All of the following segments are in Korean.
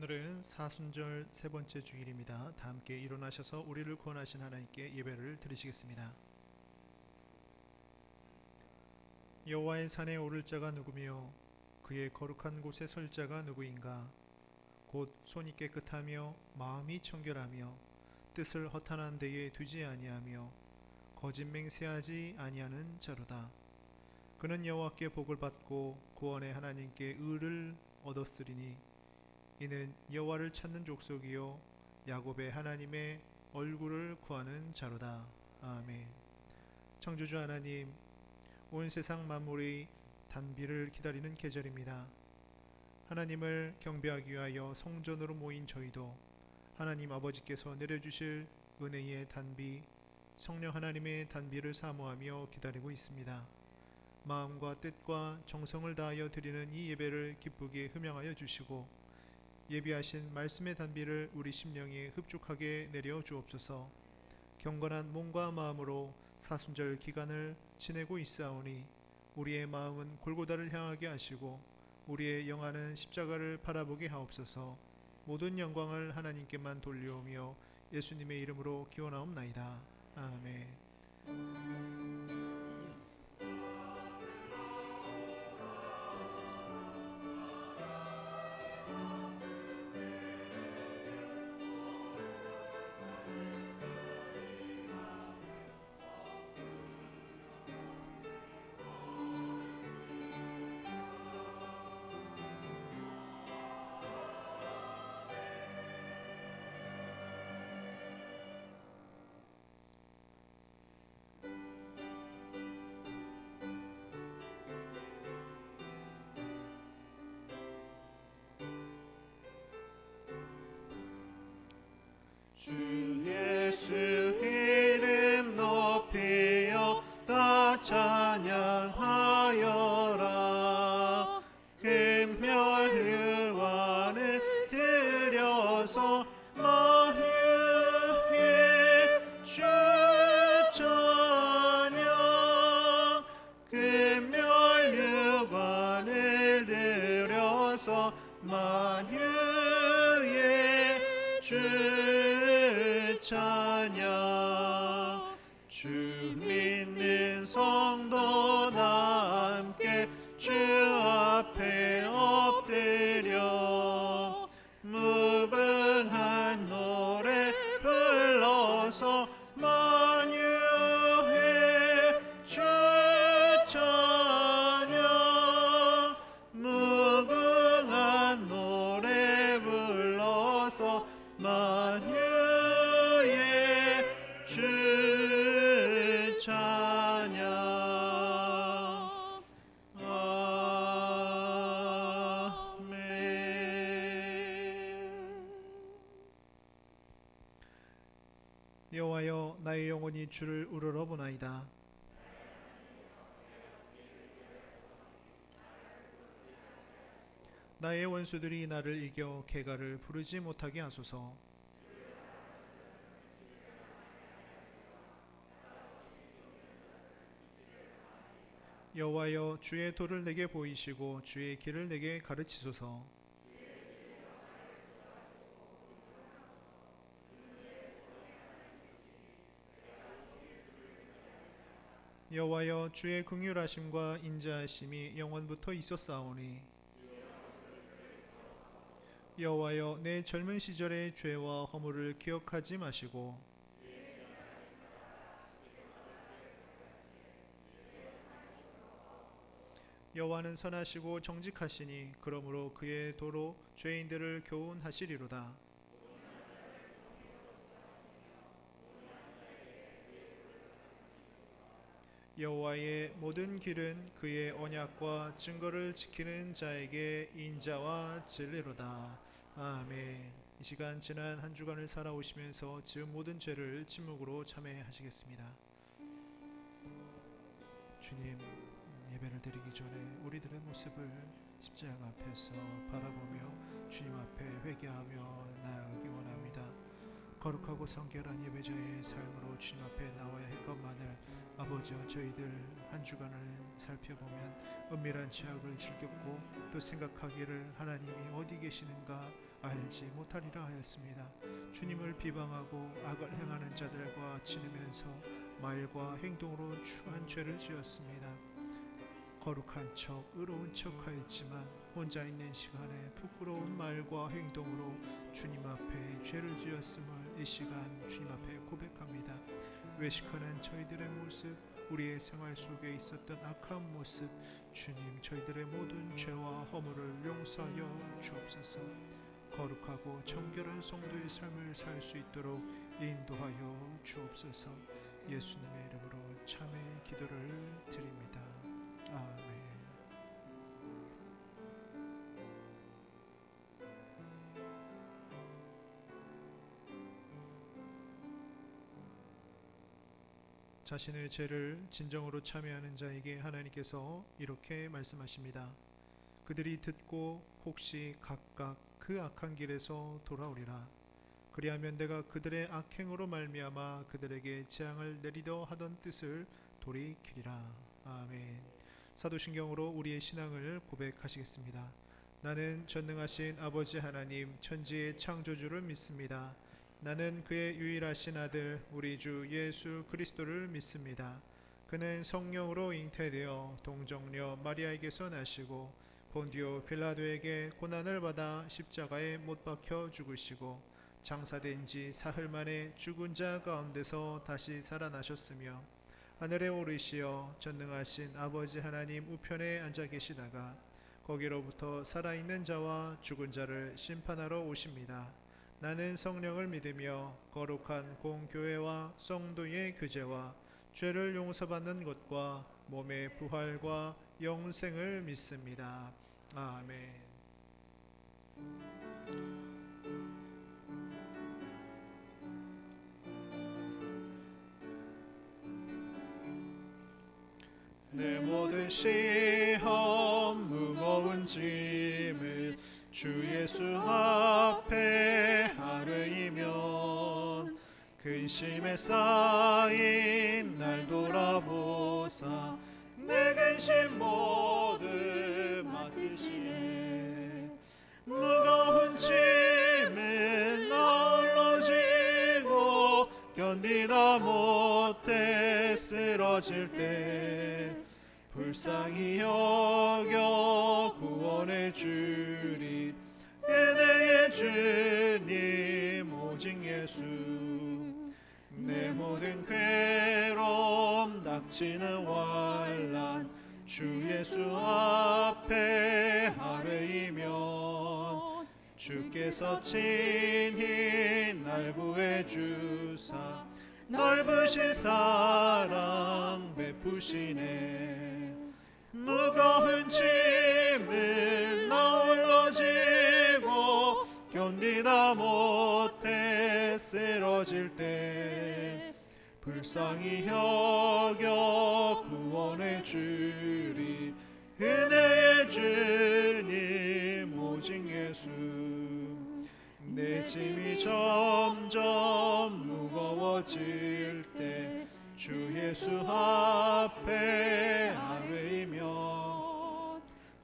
오늘은 사순절 세 번째 주일입니다. 다 함께 일어나셔서 우리를 구원하신 하나님께 예배를 드리시겠습니다. 여호와의 산에 오를 자가 누구며 그의 거룩한 곳에 설 자가 누구인가? 곧 손이 깨끗하며 마음이 청결하며 뜻을 허탄한 데에 두지 아니하며 거짓 맹세하지 아니하는 자로다. 그는 여호와께 복을 받고 구원의 하나님께 의를 얻었으리니 이는 여호와를 찾는 족속이요 야곱의 하나님의 얼굴을 구하는 자로다. 아멘. 창조주 하나님, 온 세상 만물이 단비를 기다리는 계절입니다. 하나님을 경배하기 위하여 성전으로 모인 저희도 하나님 아버지께서 내려주실 은혜의 단비, 성령 하나님의 단비를 사모하며 기다리고 있습니다. 마음과 뜻과 정성을 다하여 드리는 이 예배를 기쁘게 흠양하여 주시고 예비하신 말씀의 단비를 우리 심령에 흡족하게 내려 주옵소서. 경건한 몸과 마음으로 사순절 기간을 지내고 있사오니 우리의 마음은 골고다를 향하게 하시고 우리의 영안은 십자가를 바라보게 하옵소서. 모든 영광을 하나님께만 돌리오며 예수님의 이름으로 기원하옵나이다. 아멘. 주 예수 이름 높이여 다 찬양하여라. 금멸류관을 들여서 만유의 주 찬양. 금멸류관을 들여서 만유의 주 찬양. 주 믿는 성도 다 함께 주 앞에 엎드려 무궁한 노래 불러서 만유의 주 찬양. 무궁한 노래 불러서 만유의 주 찬양. 아멘. 여호와여, 나의 영혼이 주를 우러러보나이다. 나의 원수들이 나를 이겨 개가를 부르지 못하게 하소서. 여호와여, 주의 도를 내게 보이시고 주의 길을 내게 가르치소서. 여호와여, 주의 긍휼하심과 인자하심이 영원부터 있었사오니 여호와여, 내 젊은 시절의 죄와 허물을 기억하지 마시고 여호와는 선하시고 정직하시니 그러므로 그의 도로 죄인들을 교훈하시리로다. 여호와의 모든 길은 그의 언약과 증거를 지키는 자에게 인자와 진리로다. 아멘. 이 시간 지난 한 주간을 살아오시면서 지은 모든 죄를 침묵으로 참회하시겠습니다. 주님, 예배를 드리기 전에 우리들의 모습을 십자가 앞에서 바라보며 주님 앞에 회개하며 나아가기 원합니다. 거룩하고 성결한 예배자의 삶으로 주님 앞에 나와야 할 것만을 아버지와 저희들 한 주간을 살펴보면 은밀한 죄악을 즐겼고 또 생각하기를 하나님이 어디 계시는가, 알지 못하리라 하였습니다. 주님을 비방하고 악을 행하는 자들과 지내면서 말과 행동으로 추한 죄를 지었습니다. 거룩한 척, 의로운 척 하였지만 혼자 있는 시간에 부끄러운 말과 행동으로 주님 앞에 죄를 지었음을 이 시간 주님 앞에 고백합니다. 외식하는 저희들의 모습, 우리의 생활 속에 있었던 악한 모습, 주님 저희들의 모든 죄와 허물을 용서하여 주옵소서. 거룩하고 정결한 성도의 삶을 살 수 있도록 인도하여 주옵소서. 예수님의 이름으로 참회 기도를 드립니다. 아멘. 자신의 죄를 진정으로 참회하는 자에게 하나님께서 이렇게 말씀하십니다. 그들이 듣고 혹시 각각 그 악한 길에서 돌아오리라. 그리하면 내가 그들의 악행으로 말미암아 그들에게 재앙을 내리려 하던 뜻을 돌이키리라. 아멘. 사도신경으로 우리의 신앙을 고백하시겠습니다. 나는 전능하신 아버지 하나님 천지의 창조주를 믿습니다. 나는 그의 유일하신 아들 우리 주 예수 그리스도를 믿습니다. 그는 성령으로 잉태되어 동정녀 마리아에게서 나시고 본디오 빌라도에게 고난을 받아 십자가에 못 박혀 죽으시고 장사된 지 사흘 만에 죽은 자 가운데서 다시 살아나셨으며 하늘에 오르시어 전능하신 아버지 하나님 우편에 앉아 계시다가 거기로부터 살아있는 자와 죽은 자를 심판하러 오십니다. 나는 성령을 믿으며 거룩한 공교회와 성도의 교제와 죄를 용서받는 것과 몸의 부활과 영생을 믿습니다. 아멘. 내 모든 시험 무거운 짐을 주 예수 앞에 아뢰이면 근심에 쌓인 날 돌아보사 내 근심 모두 맡기시네. 무거운 짐을 나 홀로 지고 견디다 못해 쓰러질 때 불쌍히 여겨 구원해 주리. 은혜의 주님 오직 예수. 내 모든 괴로움 닥치는 환난 주 예수 앞에 아뢰이면 주께서 친히 날 구해 주사 넓으신 사랑 베푸시네. 무거운 짐을 나 홀로 지고 견디다 못해 쓰러질 때 불쌍히 여겨 구원해 주리. 은혜의 주님 오직 예수. 내 짐이 점점 무거워질 때 주 예수 앞에 아뢰이면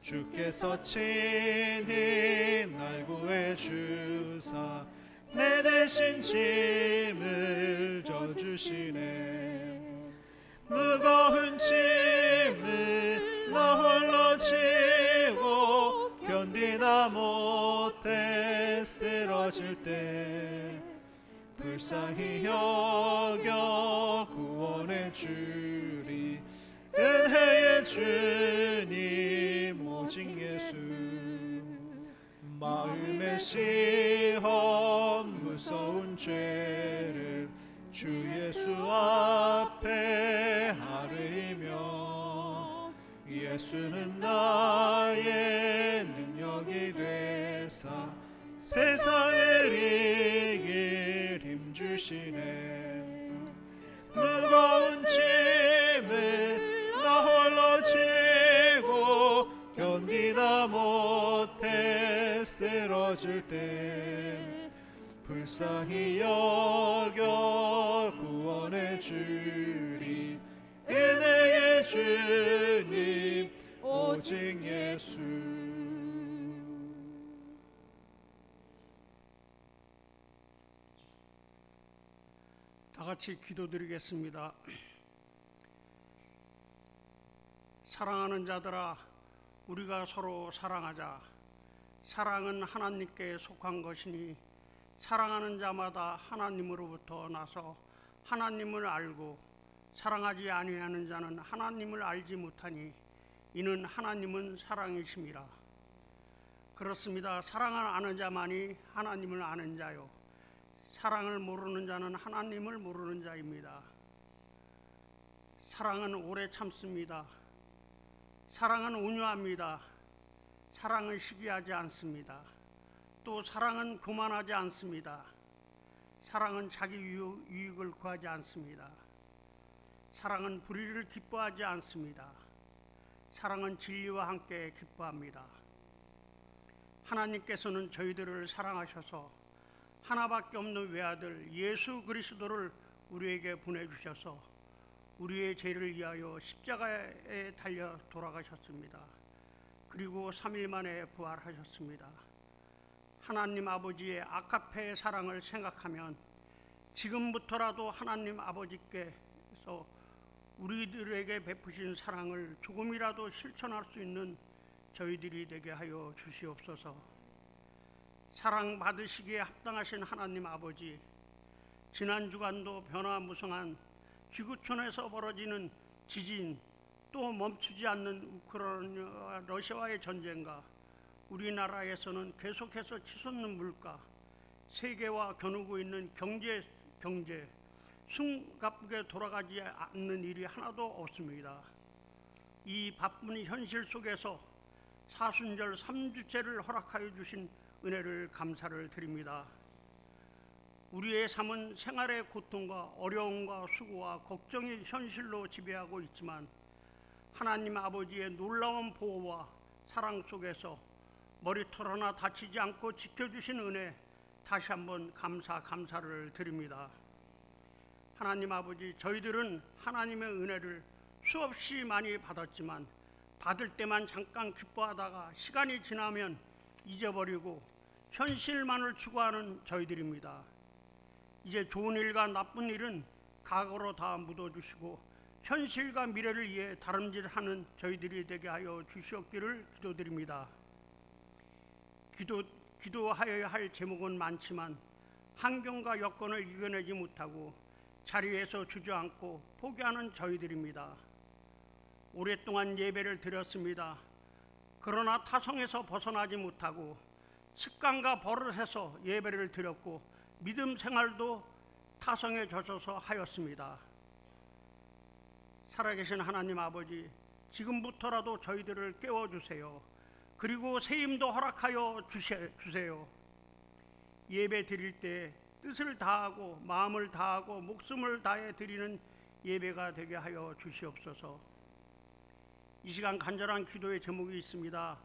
주께서 친히 날 구해 주사 내 대신 짐을 져주시네. 무거운 짐을 나 홀로 지고 견디다 못해 쓰러질 때 불쌍히 여겨 구원해 주리. 은혜의 주님 오직 예수. 마음의 시험 무서운 죄를 주 예수 앞에 아뢰이면 예수는 나의 능력이 되사 세상을 이길 힘주시네. 무거운 짐을 나 홀로 지고 견디다 못해 쓰러질 때 불쌍히 여겨 구원해 주리. 은혜의 주님 오직 예수. 같이 기도드리겠습니다. 사랑하는 자들아, 우리가 서로 사랑하자. 사랑은 하나님께 속한 것이니 사랑하는 자마다 하나님으로부터 나서 하나님을 알고 사랑하지 아니하는 자는 하나님을 알지 못하니 이는 하나님은 사랑이심이라. 그렇습니다. 사랑을 아는 자만이 하나님을 아는 자요, 사랑을 모르는 자는 하나님을 모르는 자입니다. 사랑은 오래 참습니다. 사랑은 온유합니다. 사랑은 시기하지 않습니다. 또 사랑은 교만하지 않습니다. 사랑은 자기 유익을 구하지 않습니다. 사랑은 불의를 기뻐하지 않습니다. 사랑은 진리와 함께 기뻐합니다. 하나님께서는 저희들을 사랑하셔서 하나밖에 없는 외아들 예수 그리스도를 우리에게 보내주셔서 우리의 죄를 위하여 십자가에 달려 돌아가셨습니다. 그리고 3일 만에 부활하셨습니다. 하나님 아버지의 아카페의 사랑을 생각하면 지금부터라도 하나님 아버지께서 우리들에게 베푸신 사랑을 조금이라도 실천할 수 있는 저희들이 되게 하여 주시옵소서. 사랑받으시기에 합당하신 하나님 아버지, 지난 주간도 변화무성한 지구촌에서 벌어지는 지진, 또 멈추지 않는 우크라이나와 러시아와의 전쟁과 우리나라에서는 계속해서 치솟는 물가, 세계와 겨누고 있는 경제 숨가쁘게 돌아가지 않는 일이 하나도 없습니다. 이 바쁜 현실 속에서 사순절 3주째를 허락하여 주신 은혜를 감사를 드립니다. 우리의 삶은 생활의 고통과 어려움과 수고와 걱정이 현실로 지배하고 있지만 하나님 아버지의 놀라운 보호와 사랑 속에서 머리털 하나 다치지 않고 지켜주신 은혜 다시 한번 감사를 드립니다. 하나님 아버지, 저희들은 하나님의 은혜를 수없이 많이 받았지만 받을 때만 잠깐 기뻐하다가 시간이 지나면 잊어버리고 현실만을 추구하는 저희들입니다. 이제 좋은 일과 나쁜 일은 과거로 다 묻어주시고 현실과 미래를 위해 다름질하는 저희들이 되게 하여 주시옵기를 기도드립니다. 기도하여야 할 제목은 많지만 환경과 여건을 이겨내지 못하고 자리에서 주저앉고 포기하는 저희들입니다. 오랫동안 예배를 드렸습니다. 그러나 타성에서 벗어나지 못하고 습관과 버릇에서 예배를 드렸고 믿음 생활도 타성에 젖어서 하였습니다. 살아계신 하나님 아버지, 지금부터라도 저희들을 깨워주세요. 그리고 세임도 허락하여 주세요. 예배 드릴 때 뜻을 다하고 마음을 다하고 목숨을 다해 드리는 예배가 되게 하여 주시옵소서. 이 시간 간절한 기도의 제목이 있습니다.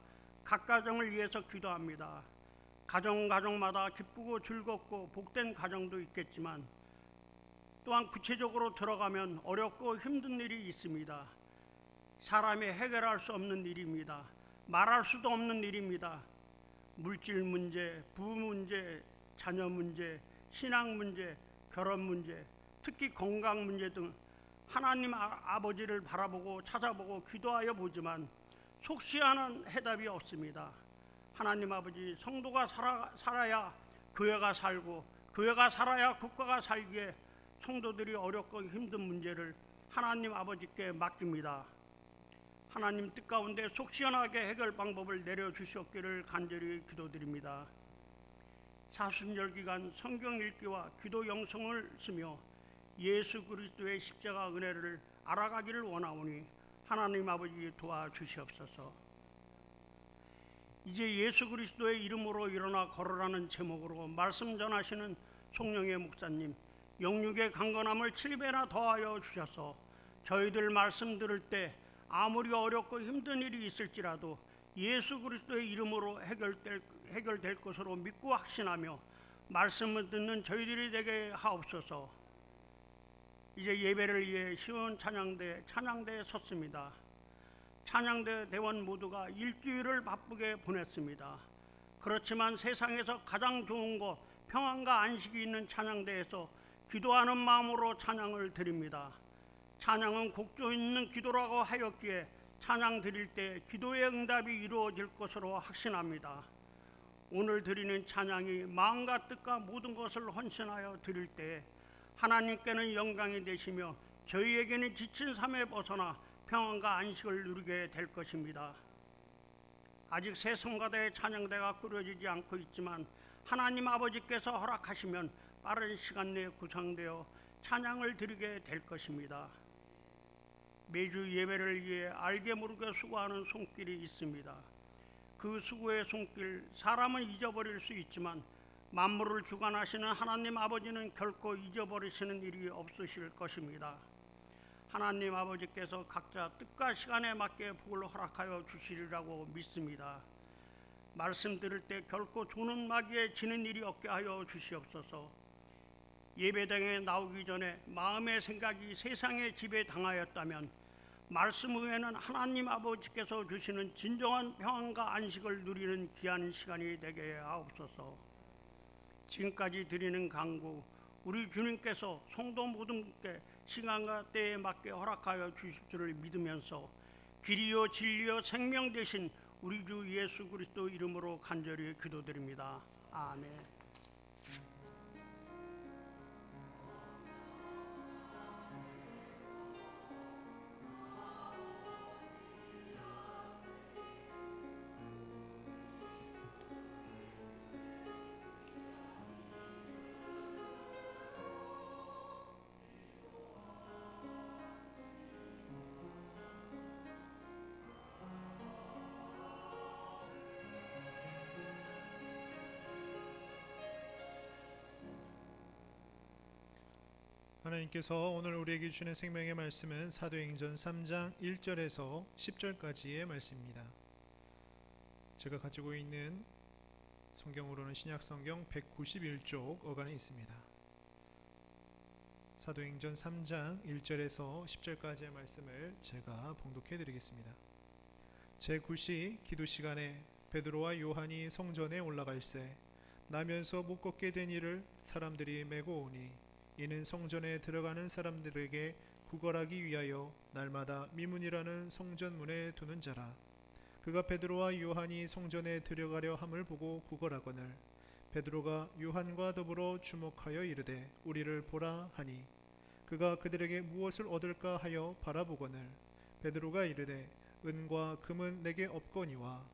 각 가정을 위해서 기도합니다. 가정마다 기쁘고 즐겁고 복된 가정도 있겠지만 또한 구체적으로 들어가면 어렵고 힘든 일이 있습니다. 사람이 해결할 수 없는 일입니다. 말할 수도 없는 일입니다. 물질 문제, 부부 문제, 자녀 문제, 신앙 문제, 결혼 문제, 특히 건강 문제 등 하나님 아버지를 바라보고 찾아보고 기도하여 보지만 속시하는 해답이 없습니다. 하나님 아버지, 성도가 살아야 교회가 살고 교회가 살아야 국가가 살기에 성도들이 어렵고 힘든 문제를 하나님 아버지께 맡깁니다. 하나님 뜻 가운데 속 시원하게 해결 방법을 내려주시옵기를 간절히 기도드립니다. 사순절 기간 성경 읽기와 기도 영성을 쓰며 예수 그리스도의 십자가 은혜를 알아가기를 원하오니 하나님 아버지 도와주시옵소서. 이제 예수 그리스도의 이름으로 일어나 걸으라는 제목으로 말씀 전하시는 송영애 목사님, 영육의 강건함을 7배나 더하여 주셔서 저희들 말씀 들을 때 아무리 어렵고 힘든 일이 있을지라도 예수 그리스도의 이름으로 해결될 것으로 믿고 확신하며 말씀을 듣는 저희들이 되게 하옵소서. 이제 예배를 위해 시온 찬양대에 섰습니다. 찬양대 대원 모두가 일주일을 바쁘게 보냈습니다. 그렇지만 세상에서 가장 좋은 것, 평안과 안식이 있는 찬양대에서 기도하는 마음으로 찬양을 드립니다. 찬양은 곡조 있는 기도라고 하였기에 찬양 드릴 때 기도의 응답이 이루어질 것으로 확신합니다. 오늘 드리는 찬양이 마음과 뜻과 모든 것을 헌신하여 드릴 때 하나님께는 영광이 되시며 저희에게는 지친 삶에 벗어나 평안과 안식을 누리게 될 것입니다. 아직 새 성가대의 찬양대가 꾸려지지 않고 있지만 하나님 아버지께서 허락하시면 빠른 시간 내에 구성되어 찬양을 드리게 될 것입니다. 매주 예배를 위해 알게 모르게 수고하는 손길이 있습니다. 그 수고의 손길, 사람은 잊어버릴 수 있지만 만물을 주관하시는 하나님 아버지는 결코 잊어버리시는 일이 없으실 것입니다. 하나님 아버지께서 각자 뜻과 시간에 맞게 복을 허락하여 주시리라고 믿습니다. 말씀 들을 때 결코 조는 마귀에 지는 일이 없게 하여 주시옵소서. 예배당에 나오기 전에 마음의 생각이 세상에 지배당하였다면 말씀 후에는 하나님 아버지께서 주시는 진정한 평안과 안식을 누리는 귀한 시간이 되게 하옵소서. 지금까지 드리는 간구, 우리 주님께서 성도 모든 분께 시간과 때에 맞게 허락하여 주실 줄을 믿으면서 길이요 진리요 생명 되신 우리 주 예수 그리스도 이름으로 간절히 기도드립니다. 아멘. 하나님께서 오늘 우리에게 주시는 생명의 말씀은 사도행전 3장 1절에서 10절까지의 말씀입니다. 제가 가지고 있는 성경으로는 신약성경 191쪽 어간에 있습니다. 사도행전 3장 1절에서 10절까지의 말씀을 제가 봉독해 드리겠습니다. 제9시 기도 시간에 베드로와 요한이 성전에 올라갈새 나면서 못 걷게 된 이를 사람들이 메고 오니 이는 성전에 들어가는 사람들에게 구걸하기 위하여 날마다 미문이라는 성전문에 두는 자라. 그가 베드로와 요한이 성전에 들어가려 함을 보고 구걸하거늘 베드로가 요한과 더불어 주목하여 이르되 우리를 보라 하니 그가 그들에게 무엇을 얻을까 하여 바라보거늘 베드로가 이르되 은과 금은 내게 없거니와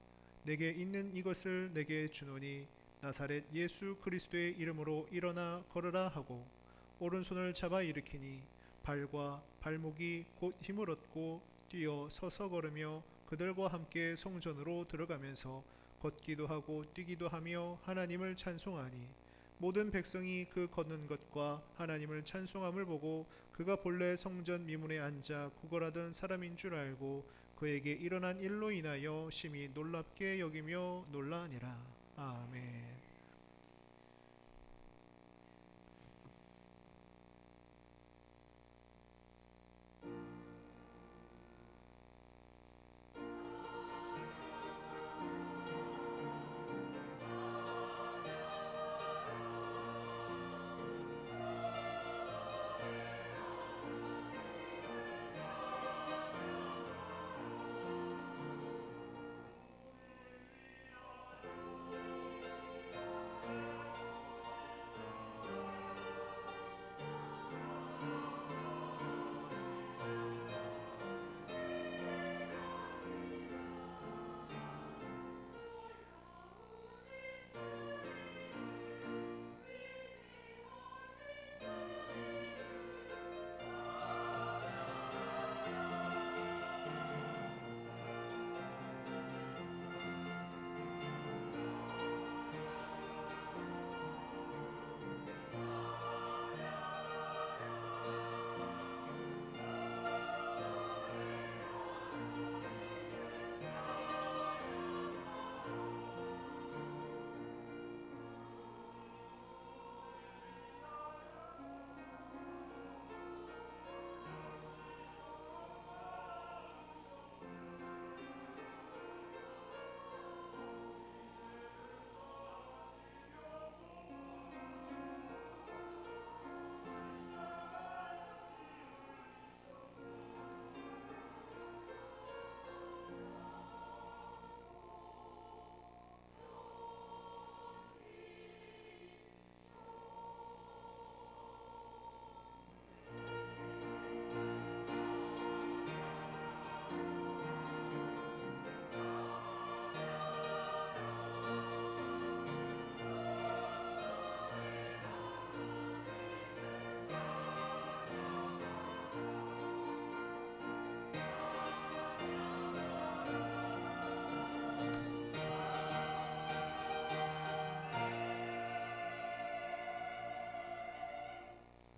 내게 있는 이것을 내게 주노니 나사렛 예수 그리스도의 이름으로 일어나 걸으라 하고 오른손을 잡아 일으키니 발과 발목이 곧 힘을 얻고 뛰어 서서 걸으며 그들과 함께 성전으로 들어가면서 걷기도 하고 뛰기도 하며 하나님을 찬송하니 모든 백성이 그 걷는 것과 하나님을 찬송함을 보고 그가 본래 성전 미문에 앉아 구걸하던 사람인 줄 알고 그에게 일어난 일로 인하여 심히 놀랍게 여기며 놀라니라. 아멘.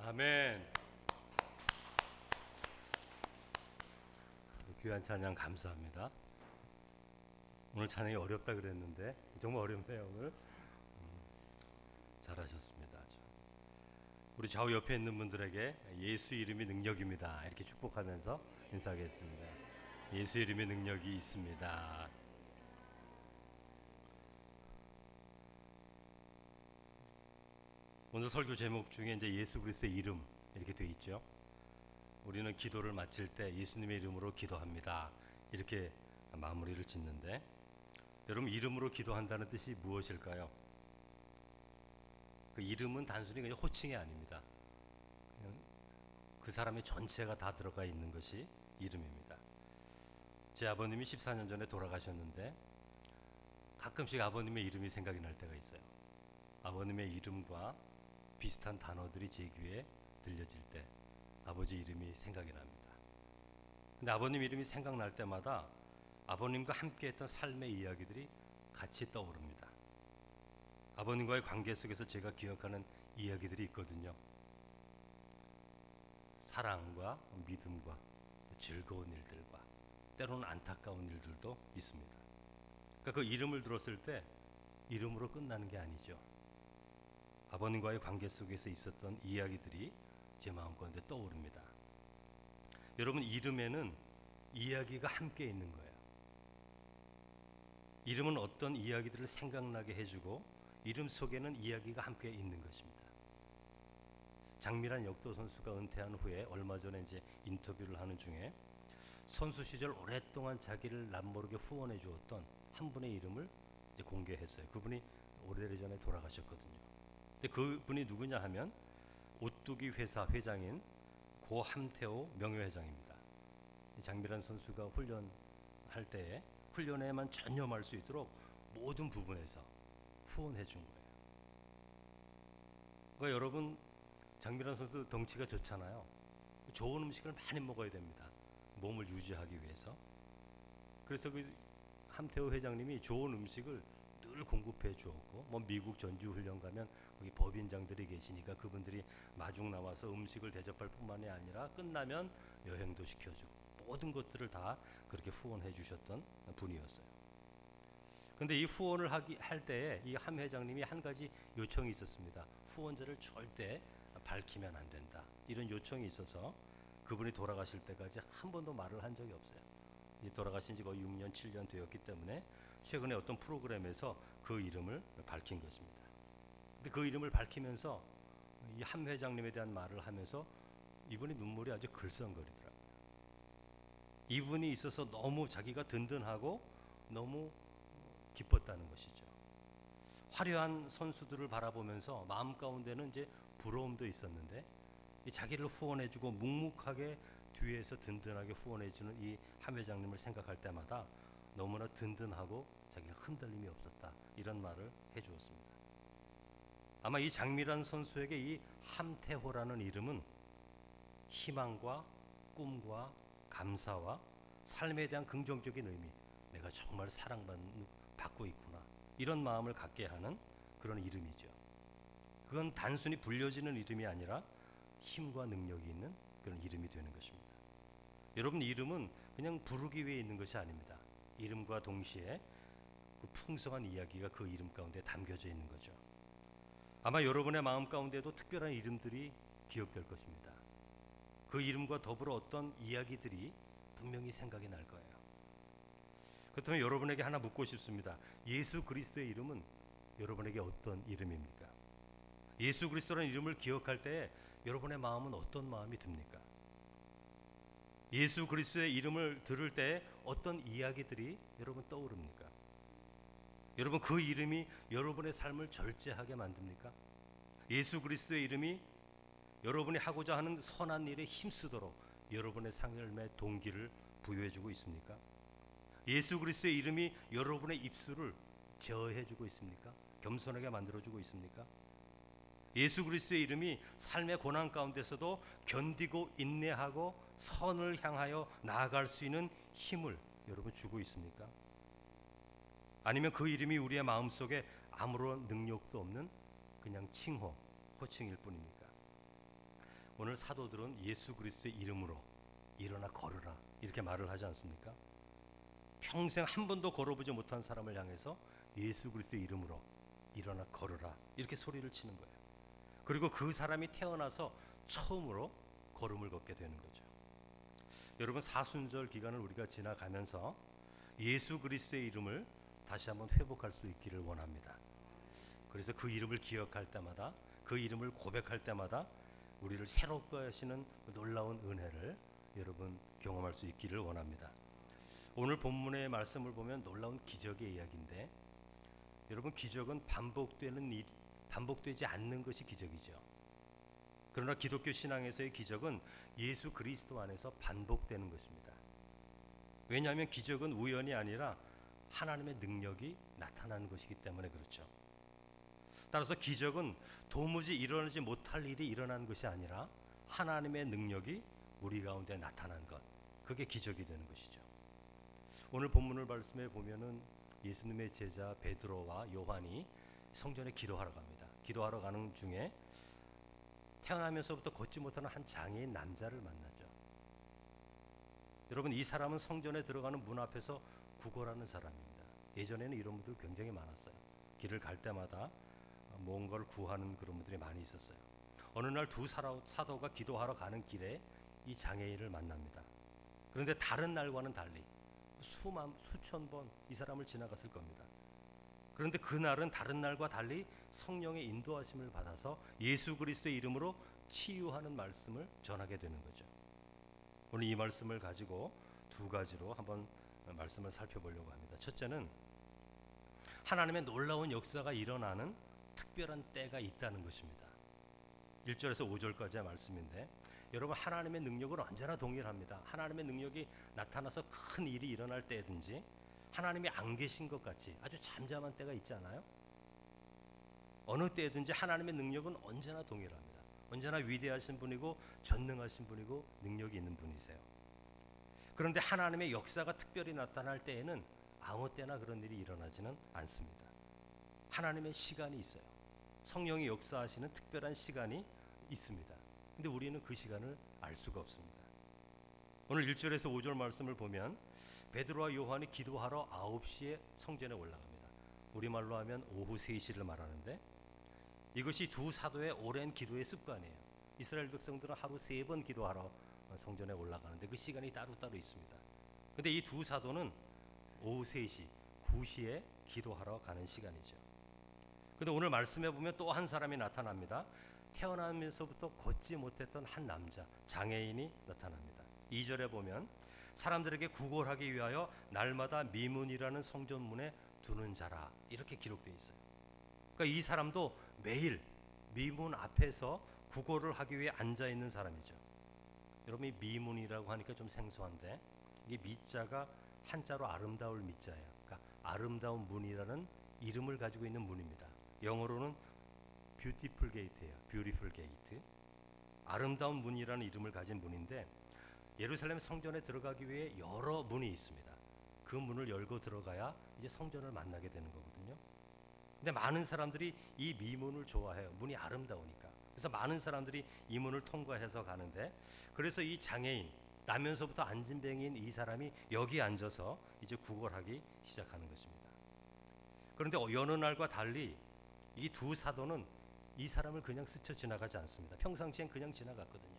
아멘. 귀한 찬양 감사합니다. 오늘 찬양이 어렵다 그랬는데 정말 어렵네요 오늘. 잘하셨습니다. 아주. 우리 좌우 옆에 있는 분들에게 예수 이름이 능력입니다 이렇게 축복하면서 인사하겠습니다. 예수 이름의 능력이 있습니다. 오늘 설교 제목 중에 이제 예수 그리스도의 이름 이렇게 돼 있죠. 우리는 기도를 마칠 때 예수님의 이름으로 기도합니다 이렇게 마무리를 짓는데, 여러분 이름으로 기도한다는 뜻이 무엇일까요? 그 이름은 단순히 그냥 호칭이 아닙니다. 그냥 그 사람의 전체가 다 들어가 있는 것이 이름입니다. 제 아버님이 14년 전에 돌아가셨는데 가끔씩 아버님의 이름이 생각이 날 때가 있어요. 아버님의 이름과 비슷한 단어들이 제 귀에 들려질 때 아버지 이름이 생각이 납니다. 근데 아버님 이름이 생각날 때마다 아버님과 함께 했던 삶의 이야기들이 같이 떠오릅니다. 아버님과의 관계 속에서 제가 기억하는 이야기들이 있거든요. 사랑과 믿음과 즐거운 일들과 때로는 안타까운 일들도 있습니다. 그러니까 그 이름을 들었을 때 이름으로 끝나는 게 아니죠. 아버님과의 관계 속에서 있었던 이야기들이 제 마음 가운데 떠오릅니다. 여러분 이름에는 이야기가 함께 있는 거예요. 이름은 어떤 이야기들을 생각나게 해주고 이름 속에는 이야기가 함께 있는 것입니다. 장미란 역도 선수가 은퇴한 후에 얼마 전에 이제 인터뷰를 하는 중에 선수 시절 오랫동안 자기를 남모르게 후원해 주었던 한 분의 이름을 이제 공개했어요. 그분이 오래전에 돌아가셨거든요. 근데 그분이 누구냐 하면 오뚜기 회사 회장인 고 함태호 명예회장입니다. 장미란 선수가 훈련할 때에 훈련에만 전념할 수 있도록 모든 부분에서 후원해 준 거예요. 그러니까 여러분 장미란 선수 덩치가 좋잖아요. 좋은 음식을 많이 먹어야 됩니다. 몸을 유지하기 위해서. 그래서 그 함태호 회장님이 좋은 음식을 늘 공급해 주었고, 뭐 미국 전지훈련 가면 거기 법인장들이 계시니까 그분들이 마중 나와서 음식을 대접할 뿐만이 아니라 끝나면 여행도 시켜주고 모든 것들을 다 그렇게 후원해 주셨던 분이었어요. 그런데 이 후원을 할 때에 이 함 회장님이 한 가지 요청이 있었습니다. 후원자를 절대 밝히면 안 된다. 이런 요청이 있어서 그분이 돌아가실 때까지 한 번도 말을 한 적이 없어요. 돌아가신 지 거의 6년, 7년 되었기 때문에 최근에 어떤 프로그램에서 그 이름을 밝힌 것입니다. 근데 그 이름을 밝히면서 이 함 회장님에 대한 말을 하면서 이분이 눈물이 아주 글썽거리더라고요. 이분이 있어서 너무 자기가 든든하고 너무 기뻤다는 것이죠. 화려한 선수들을 바라보면서 마음 가운데는 이제 부러움도 있었는데 이 자기를 후원해주고 묵묵하게 뒤에서 든든하게 후원해주는 이 함 회장님을 생각할 때마다 너무나 든든하고 자기가 흔들림이 없었다 이런 말을 해주었습니다. 아마 이 장미란 선수에게 이 함태호라는 이름은 희망과 꿈과 감사와 삶에 대한 긍정적인 의미, 내가 정말 사랑받고 있구나 이런 마음을 갖게 하는 그런 이름이죠. 그건 단순히 불려지는 이름이 아니라 힘과 능력이 있는 그런 이름이 되는 것입니다. 여러분 이름은 그냥 부르기 위해 있는 것이 아닙니다. 이름과 동시에 그 풍성한 이야기가 그 이름 가운데 담겨져 있는 거죠. 아마 여러분의 마음 가운데도 특별한 이름들이 기억될 것입니다. 그 이름과 더불어 어떤 이야기들이 분명히 생각이 날 거예요. 그렇다면 여러분에게 하나 묻고 싶습니다. 예수 그리스도의 이름은 여러분에게 어떤 이름입니까? 예수 그리스도라는 이름을 기억할 때 여러분의 마음은 어떤 마음이 듭니까? 예수 그리스도의 이름을 들을 때 어떤 이야기들이 여러분 떠오릅니까? 여러분 그 이름이 여러분의 삶을 절제하게 만듭니까? 예수 그리스도의 이름이 여러분이 하고자 하는 선한 일에 힘쓰도록 여러분의 삶의 동기를 부여해주고 있습니까? 예수 그리스도의 이름이 여러분의 입술을 제어해주고 있습니까? 겸손하게 만들어주고 있습니까? 예수 그리스도의 이름이 삶의 고난 가운데서도 견디고 인내하고 선을 향하여 나아갈 수 있는 힘을 여러분 주고 있습니까? 아니면 그 이름이 우리의 마음속에 아무런 능력도 없는 그냥 칭호, 호칭일 뿐입니까? 오늘 사도들은 예수 그리스도의 이름으로 일어나 걸으라 이렇게 말을 하지 않습니까? 평생 한 번도 걸어보지 못한 사람을 향해서 예수 그리스도의 이름으로 일어나 걸으라 이렇게 소리를 치는 거예요. 그리고 그 사람이 태어나서 처음으로 걸음을 걷게 되는 거죠. 여러분, 사순절 기간을 우리가 지나가면서 예수 그리스도의 이름을 다시 한번 회복할 수 있기를 원합니다. 그래서 그 이름을 기억할 때마다, 그 이름을 고백할 때마다 우리를 새롭게 하시는 놀라운 은혜를 여러분 경험할 수 있기를 원합니다. 오늘 본문의 말씀을 보면 놀라운 기적의 이야기인데, 여러분, 기적은 반복되지 않는 것이 기적이죠. 그러나 기독교 신앙에서의 기적은 예수 그리스도 안에서 반복되는 것입니다. 왜냐하면 기적은 우연이 아니라 하나님의 능력이 나타나는 것이기 때문에 그렇죠. 따라서 기적은 도무지 일어나지 못할 일이 일어나는 것이 아니라 하나님의 능력이 우리 가운데 나타난 것, 그게 기적이 되는 것이죠. 오늘 본문을 말씀해 보면은 예수님의 제자 베드로와 요한이 성전에 기도하러 갑니다. 기도하러 가는 중에 태어나면서부터 걷지 못하는 한 장애인 남자를 만나죠. 여러분, 이 사람은 성전에 들어가는 문 앞에서 구걸하는 사람입니다. 예전에는 이런 분들 굉장히 많았어요. 길을 갈 때마다 뭔가를 구하는 그런 분들이 많이 있었어요. 어느 날 두 사도가 기도하러 가는 길에 이 장애인을 만납니다. 그런데 다른 날과는 달리 수천 번 이 사람을 지나갔을 겁니다. 그런데 그날은 다른 날과 달리 성령의 인도하심을 받아서 예수 그리스도의 이름으로 치유하는 말씀을 전하게 되는 거죠. 오늘 이 말씀을 가지고 두 가지로 한번 말씀을 살펴보려고 합니다. 첫째는 하나님의 놀라운 역사가 일어나는 특별한 때가 있다는 것입니다. 1절에서 5절까지의 말씀인데, 여러분, 하나님의 능력은 언제나 동일합니다. 하나님의 능력이 나타나서 큰 일이 일어날 때든지 하나님이 안 계신 것 같이 아주 잠잠한 때가 있지 않아요? 어느 때든지 하나님의 능력은 언제나 동일합니다. 언제나 위대하신 분이고 전능하신 분이고 능력이 있는 분이세요. 그런데 하나님의 역사가 특별히 나타날 때에는 아무 때나 그런 일이 일어나지는 않습니다. 하나님의 시간이 있어요. 성령이 역사하시는 특별한 시간이 있습니다. 근데 우리는 그 시간을 알 수가 없습니다. 오늘 1절에서 5절 말씀을 보면 베드로와 요한이 기도하러 9시에 성전에 올라갑니다. 우리말로 하면 오후 3시를 말하는데, 이것이 두 사도의 오랜 기도의 습관이에요. 이스라엘 백성들은 하루 3번 기도하러 성전에 올라가는데 그 시간이 따로따로 있습니다. 근데 이 두 사도는 오후 3시, 9시에 기도하러 가는 시간이죠. 근데 오늘 말씀해 보면 또 한 사람이 나타납니다. 태어나면서부터 걷지 못했던 한 남자, 장애인이 나타납니다. 2절에 보면 사람들에게 구걸하기 위하여 날마다 미문이라는 성전문에 두는 자라, 이렇게 기록되어 있어요. 그러니까 이 사람도 매일 미문 앞에서 구걸을 하기 위해 앉아 있는 사람이죠. 여러분, 이 미문이라고 하니까 좀 생소한데, 이 미자가 한자로 아름다울 미자예요. 그러니까 아름다운 문이라는 이름을 가지고 있는 문입니다. 영어로는 뷰티풀 게이트예요. 뷰티풀 게이트. 아름다운 문이라는 이름을 가진 문인데, 예루살렘 성전에 들어가기 위해 여러 문이 있습니다. 그 문을 열고 들어가야 이제 성전을 만나게 되는 거거든요. 근데 많은 사람들이 이 미문을 좋아해요. 문이 아름다우니까. 그래서 많은 사람들이 이 문을 통과해서 가는데, 그래서 이 장애인, 나면서부터 안진뱅이인 이 사람이 여기 앉아서 이제 구걸하기 시작하는 것입니다. 그런데 여느 날과 달리 이 두 사도는 이 사람을 그냥 스쳐 지나가지 않습니다. 평상시엔 그냥 지나갔거든요.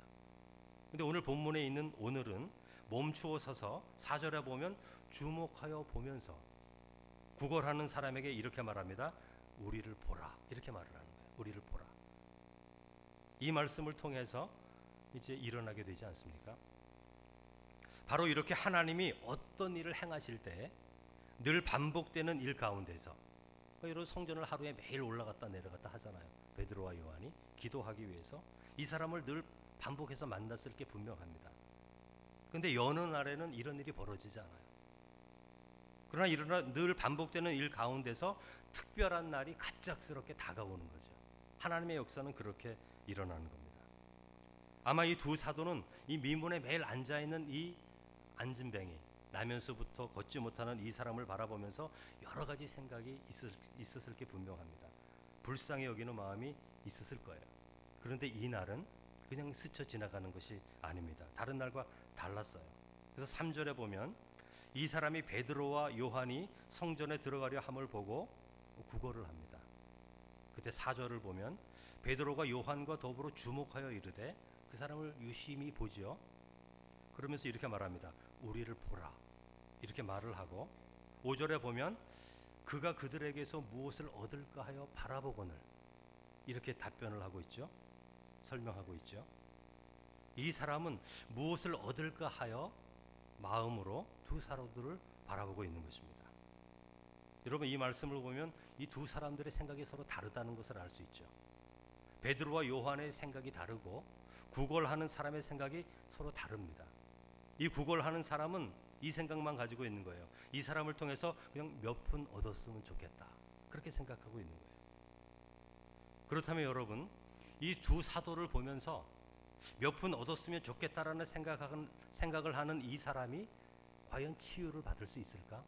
근데 오늘 본문에 있는 오늘은 멈추어 서서 4절에 보면 주목하여 보면서 구걸하는 사람에게 이렇게 말합니다. 우리를 보라, 이렇게 말을 하는 거예요. 우리를 보라. 이 말씀을 통해서 이제 일어나게 되지 않습니까? 바로 이렇게 하나님이 어떤 일을 행하실 때 늘 반복되는 일 가운데서, 여러분, 성전을 하루에 매일 올라갔다 내려갔다 하잖아요. 베드로와 요한이 기도하기 위해서 이 사람을 늘 반복해서 만났을 게 분명합니다. 그런데 여느 날에는 이런 일이 벌어지지 않아요. 그러나 늘 반복되는 일 가운데서 특별한 날이 갑작스럽게 다가오는 거죠. 하나님의 역사는 그렇게 일어나는 겁니다. 아마 이 두 사도는 이 미문에 매일 앉아있는 이 안진뱅이, 나면서부터 걷지 못하는 이 사람을 바라보면서 여러 가지 생각이 있었을 게 분명합니다. 불쌍히 여기는 마음이 있었을 거예요. 그런데 이 날은 그냥 스쳐 지나가는 것이 아닙니다. 다른 날과 달랐어요. 그래서 3절에 보면 이 사람이 베드로와 요한이 성전에 들어가려 함을 보고 구걸을 합니다. 그때 4절을 보면 베드로가 요한과 더불어 주목하여 이르되 그 사람을 유심히 보지요. 그러면서 이렇게 말합니다. 우리를 보라. 이렇게 말을 하고 5절에 보면 그가 그들에게서 무엇을 얻을까 하여 바라보거늘 이렇게 답변을 하고 있죠. 설명하고 있죠. 이 사람은 무엇을 얻을까 하여 마음으로 두 사도들을 바라보고 있는 것입니다. 여러분 이 말씀을 보면 이 두 사람들의 생각이 서로 다르다는 것을 알 수 있죠. 베드로와 요한의 생각이 다르고 구걸하는 사람의 생각이 서로 다릅니다. 이 구걸하는 사람은 이 생각만 가지고 있는 거예요. 이 사람을 통해서 그냥 몇 푼 얻었으면 좋겠다. 그렇게 생각하고 있는 거예요. 그렇다면 여러분 이 두 사도를 보면서 몇 푼 얻었으면 좋겠다라는 생각을 하는 이 사람이 과연 치유를 받을 수 있을까?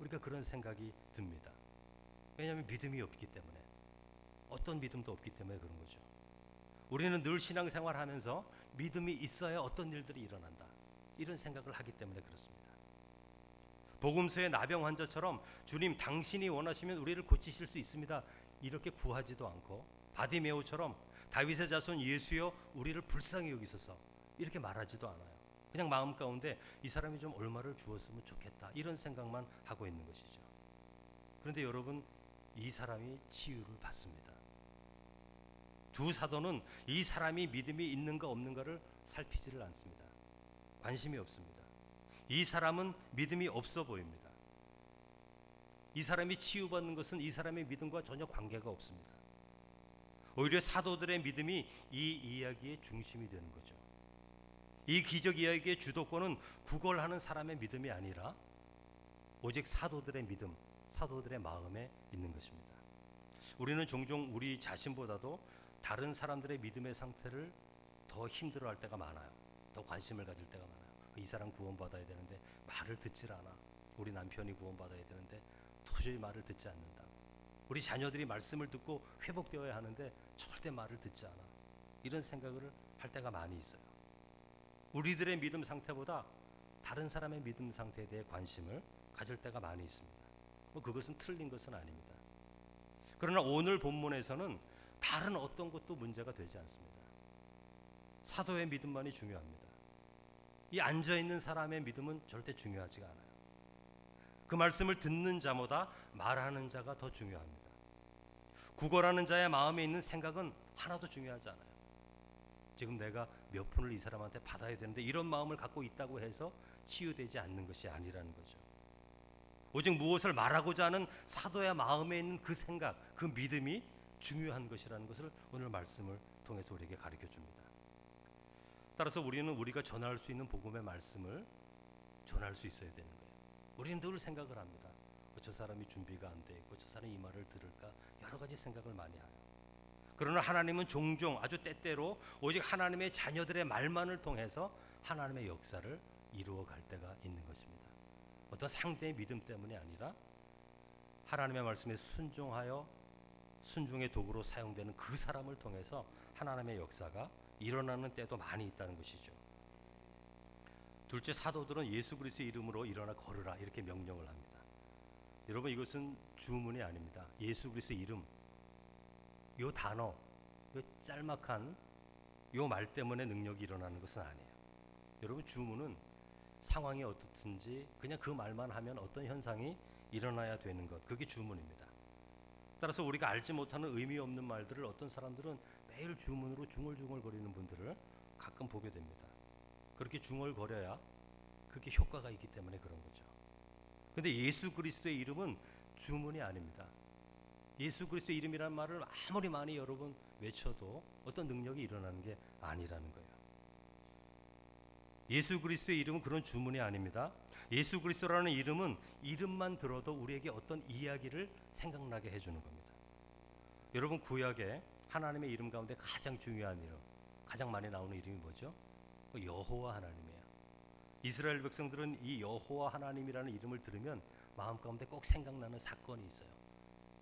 우리가 그런 생각이 듭니다. 왜냐하면 믿음이 없기 때문에, 어떤 믿음도 없기 때문에 그런 거죠. 우리는 늘 신앙생활하면서 믿음이 있어야 어떤 일들이 일어난다 이런 생각을 하기 때문에 그렇습니다. 복음서의 나병 환자처럼 주님 당신이 원하시면 우리를 고치실 수 있습니다 이렇게 구하지도 않고, 바디메오처럼 다윗의 자손 예수여 우리를 불쌍히 여기소서 이렇게 말하지도 않아요. 그냥 마음 가운데 이 사람이 좀 얼마를 주었으면 좋겠다 이런 생각만 하고 있는 것이죠. 그런데 여러분 이 사람이 치유를 받습니다. 두 사도는 이 사람이 믿음이 있는가 없는가를 살피지를 않습니다. 관심이 없습니다. 이 사람은 믿음이 없어 보입니다. 이 사람이 치유받는 것은 이 사람의 믿음과 전혀 관계가 없습니다. 오히려 사도들의 믿음이 이 이야기의 중심이 되는 거죠. 이 기적 이야기의 주도권은 구걸하는 사람의 믿음이 아니라 오직 사도들의 믿음, 사도들의 마음에 있는 것입니다. 우리는 종종 우리 자신보다도 다른 사람들의 믿음의 상태를 더 힘들어할 때가 많아요. 더 관심을 가질 때가 많아요. 이 사람 구원받아야 되는데 말을 듣질 않아. 우리 남편이 구원받아야 되는데 도저히 말을 듣지 않는다. 우리 자녀들이 말씀을 듣고 회복되어야 하는데 절대 말을 듣지 않아. 이런 생각을 할 때가 많이 있어요. 우리들의 믿음 상태보다 다른 사람의 믿음 상태에 대해 관심을 가질 때가 많이 있습니다. 그것은 틀린 것은 아닙니다. 그러나 오늘 본문에서는 다른 어떤 것도 문제가 되지 않습니다. 사도의 믿음만이 중요합니다. 이 앉아있는 사람의 믿음은 절대 중요하지가 않아요. 그 말씀을 듣는 자보다 말하는 자가 더 중요합니다. 구걸하는 자의 마음에 있는 생각은 하나도 중요하지 않아요. 지금 내가 몇 푼을 이 사람한테 받아야 되는데 이런 마음을 갖고 있다고 해서 치유되지 않는 것이 아니라는 거죠. 오직 무엇을 말하고자 하는 사도의 마음에 있는 그 생각, 그 믿음이 중요한 것이라는 것을 오늘 말씀을 통해서 우리에게 가르쳐 줍니다. 따라서 우리는 우리가 전할 수 있는 복음의 말씀을 전할 수 있어야 되는 거예요. 우리는 늘 생각을 합니다. 저 사람이 준비가 안 돼 있고 저 사람이 이 말을 들을까 여러 가지 생각을 많이 해요. 그러나 하나님은 종종 아주 때때로 오직 하나님의 자녀들의 말만을 통해서 하나님의 역사를 이루어 갈 때가 있는 것입니다. 어떤 상대의 믿음 때문이 아니라 하나님의 말씀에 순종의 도구로 사용되는 그 사람을 통해서 하나님의 역사가 일어나는 때도 많이 있다는 것이죠. 둘째, 사도들은 예수 그리스도의 이름으로 일어나 걸으라 이렇게 명령을 합니다. 여러분 이것은 주문이 아닙니다. 예수 그리스도의 이름, 요 단어, 요 짤막한 요 말 때문에 능력이 일어나는 것은 아니에요. 여러분 주문은 상황이 어떻든지 그냥 그 말만 하면 어떤 현상이 일어나야 되는 것, 그게 주문입니다. 따라서 우리가 알지 못하는 의미 없는 말들을 어떤 사람들은 매일 주문으로 중얼중얼거리는 분들을 가끔 보게 됩니다. 그렇게 중얼거려야 그게 효과가 있기 때문에 그런 거죠. 근데 예수 그리스도의 이름은 주문이 아닙니다. 예수 그리스도의 이름이라는 말을 아무리 많이 여러분 외쳐도 어떤 능력이 일어나는 게 아니라는 거예요. 예수 그리스도의 이름은 그런 주문이 아닙니다. 예수 그리스도라는 이름은 이름만 들어도 우리에게 어떤 이야기를 생각나게 해주는 겁니다. 여러분 구약에 하나님의 이름 가운데 가장 중요한 이름, 가장 많이 나오는 이름이 뭐죠? 여호와 하나님이에요. 이스라엘 백성들은 이 여호와 하나님이라는 이름을 들으면 마음 가운데 꼭 생각나는 사건이 있어요.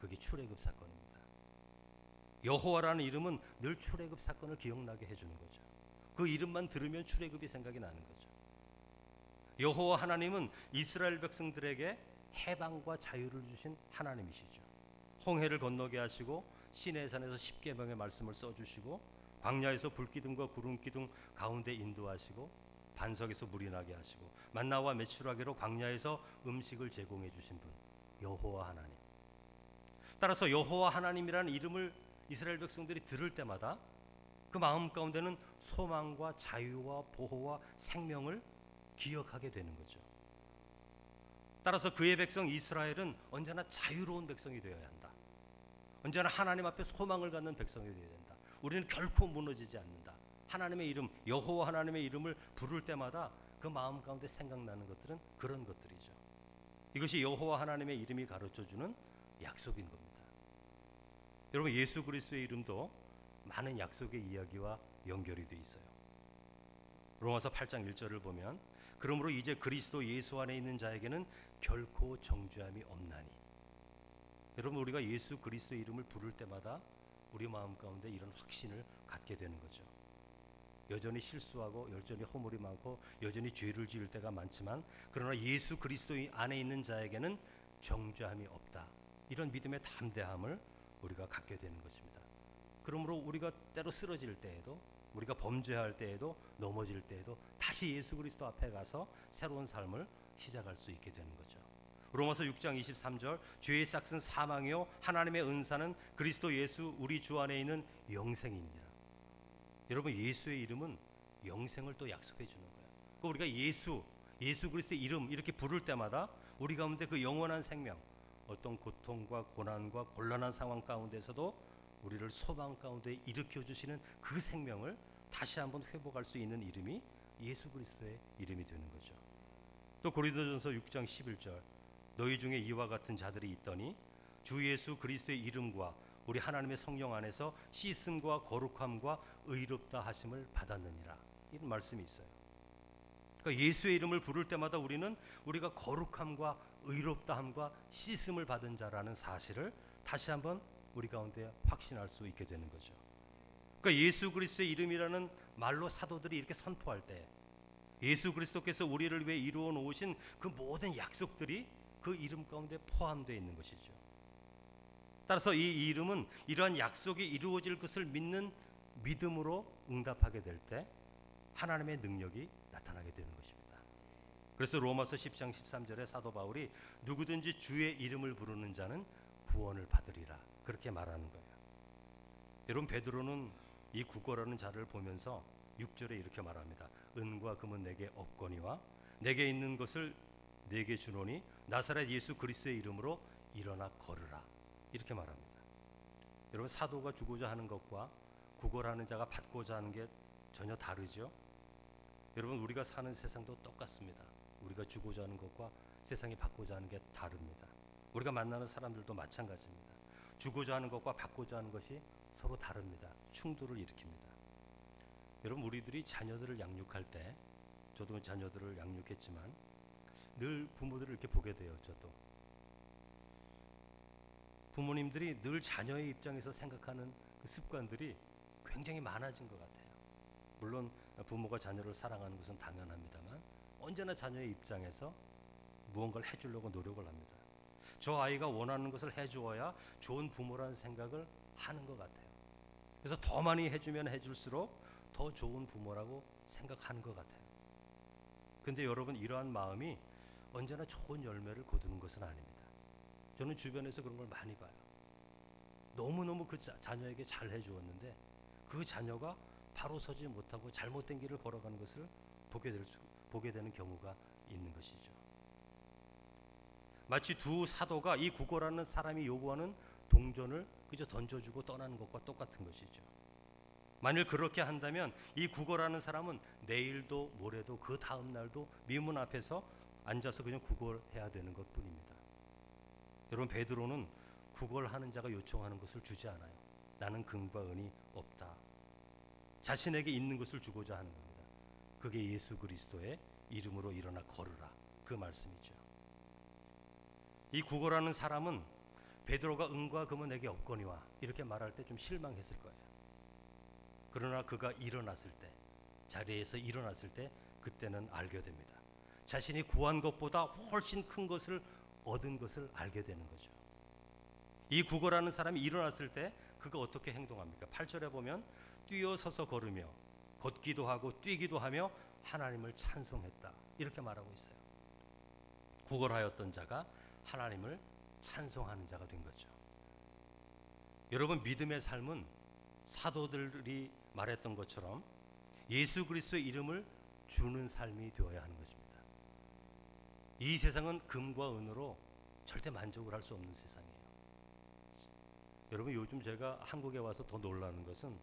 그게 출애굽 사건입니다. 여호와라는 이름은 늘 출애굽 사건을 기억나게 해주는 거죠. 그 이름만 들으면 출애굽이 생각이 나는 거죠. 여호와 하나님은 이스라엘 백성들에게 해방과 자유를 주신 하나님이시죠. 홍해를 건너게 하시고 시내산에서 십계명의 말씀을 써주시고 광야에서 불기둥과 구름기둥 가운데 인도하시고 반석에서 물이 나게 하시고 만나와 메추라기로 광야에서 음식을 제공해 주신 분, 여호와 하나님. 따라서 여호와 하나님이라는 이름을 이스라엘 백성들이 들을 때마다 그 마음 가운데는 소망과 자유와 보호와 생명을 기억하게 되는 거죠. 따라서 그의 백성 이스라엘은 언제나 자유로운 백성이 되어야 한다. 언제나 하나님 앞에 소망을 갖는 백성이 되어야 된다. 우리는 결코 무너지지 않는다. 하나님의 이름, 여호와 하나님의 이름을 부를 때마다 그 마음 가운데 생각나는 것들은 그런 것들이죠. 이것이 여호와 하나님의 이름이 가르쳐주는 약속인 겁니다. 여러분, 예수 그리스도의 이름도 많은 약속의 이야기와 연결이 돼 있어요. 로마서 8장 1절을 보면 그러므로 이제 그리스도 예수 안에 있는 자에게는 결코 정죄함이 없나니. 여러분, 우리가 예수 그리스도의 이름을 부를 때마다 우리 마음 가운데 이런 확신을 갖게 되는 거죠. 여전히 실수하고 여전히 허물이 많고 여전히 죄를 지을 때가 많지만 그러나 예수 그리스도 안에 있는 자에게는 정죄함이 없다. 이런 믿음의 담대함을 우리가 갖게 되는 것입니다. 그러므로 우리가 때로 쓰러질 때에도, 우리가 범죄할 때에도, 넘어질 때에도 다시 예수 그리스도 앞에 가서 새로운 삶을 시작할 수 있게 되는 거죠. 로마서 6장 23절 죄의 싹은 사망이요 하나님의 은사는 그리스도 예수 우리 주 안에 있는 영생이니라. 여러분, 예수의 이름은 영생을 또 약속해 주는 거예요. 그러니까 우리가 예수 그리스도의 이름 이렇게 부를 때마다 우리 가운데 그 영원한 생명, 어떤 고통과 고난과 곤란한 상황 가운데서도 우리를 소망 가운데 일으켜 주시는 그 생명을 다시 한번 회복할 수 있는 이름이 예수 그리스도의 이름이 되는 거죠. 또 고린도전서 6장 11절 너희 중에 이와 같은 자들이 있더니 주 예수 그리스도의 이름과 우리 하나님의 성령 안에서 씻음과 거룩함과 의롭다 하심을 받았느니라. 이런 말씀이 있어요. 그러니까 예수의 이름을 부를 때마다 우리는 우리가 거룩함과 의롭다함과 씻음을 받은 자라는 사실을 다시 한번 우리 가운데 확신할 수 있게 되는 거죠. 그러니까 예수 그리스도의 이름이라는 말로 사도들이 이렇게 선포할 때 예수 그리스도께서 우리를 위해 이루어 놓으신 그 모든 약속들이 그 이름 가운데 포함되어 있는 것이죠. 따라서 이 이름은 이러한 약속이 이루어질 것을 믿는 믿음으로 응답하게 될 때 하나님의 능력이 나타나게 되는 것입니다. 그래서 로마서 10장 13절에 사도 바울이 누구든지 주의 이름을 부르는 자는 구원을 받으리라 그렇게 말하는 거예요. 여러분, 베드로는 이 구걸하는 자를 보면서 6절에 이렇게 말합니다. 은과 금은 내게 없거니와 내게 있는 것을 내게 주노니 나사렛 예수 그리스도의 이름으로 일어나 걸으라 이렇게 말합니다. 여러분, 사도가 주고자 하는 것과 구걸하는 자가 받고자 하는 게 전혀 다르죠. 여러분, 우리가 사는 세상도 똑같습니다. 우리가 주고자 하는 것과 세상이 받고자 하는 게 다릅니다. 우리가 만나는 사람들도 마찬가지입니다. 주고자 하는 것과 받고자 하는 것이 서로 다릅니다. 충돌을 일으킵니다. 여러분, 우리들이 자녀들을 양육할 때, 저도 자녀들을 양육했지만 늘 부모들을 이렇게 보게 돼요. 저도 부모님들이 늘 자녀의 입장에서 생각하는 그 습관들이 굉장히 많아진 것 같아요. 물론 부모가 자녀를 사랑하는 것은 당연합니다만 언제나 자녀의 입장에서 무언가를 해주려고 노력을 합니다. 저 아이가 원하는 것을 해주어야 좋은 부모라는 생각을 하는 것 같아요. 그래서 더 많이 해주면 해줄수록 더 좋은 부모라고 생각하는 것 같아요. 근데 여러분, 이러한 마음이 언제나 좋은 열매를 거두는 것은 아닙니다. 저는 주변에서 그런 걸 많이 봐요. 너무너무 그 자녀에게 잘 해주었는데 그 자녀가 바로 서지 못하고 잘못된 길을 걸어가는 것을 보게 되는 경우가 있는 것이죠. 마치 두 사도가 이 구걸하는 사람이 요구하는 동전을 그저 던져주고 떠나는 것과 똑같은 것이죠. 만일 그렇게 한다면 이 구걸하는 사람은 내일도 모레도 그 다음 날도 미문 앞에서 앉아서 그냥 구걸해야 되는 것뿐입니다. 여러분, 베드로는 구걸하는 자가 요청하는 것을 주지 않아요. 나는 금과 은이 없다. 자신에게 있는 것을 주고자 하는 겁니다. 그게 예수 그리스도의 이름으로 일어나 걸으라 그 말씀이죠. 이 구걸하는 사람은 베드로가 은과 금은 내게 없거니와 이렇게 말할 때 좀 실망했을 거예요. 그러나 그가 일어났을 때, 자리에서 일어났을 때 그때는 알게 됩니다. 자신이 구한 것보다 훨씬 큰 것을 얻은 것을 알게 되는 거죠. 이 구걸하는 사람이 일어났을 때 그가 어떻게 행동합니까? 8절에 보면 뛰어서서 걸으며 걷기도 하고 뛰기도 하며 하나님을 찬송했다 이렇게 말하고 있어요. 구걸하였던 자가 하나님을 찬송하는 자가 된 거죠. 여러분, 믿음의 삶은 사도들이 말했던 것처럼 예수 그리스도의 이름을 주는 삶이 되어야 하는 것입니다. 이 세상은 금과 은으로 절대 만족을 할 수 없는 세상이에요. 여러분, 요즘 제가 한국에 와서 더 놀라는 것은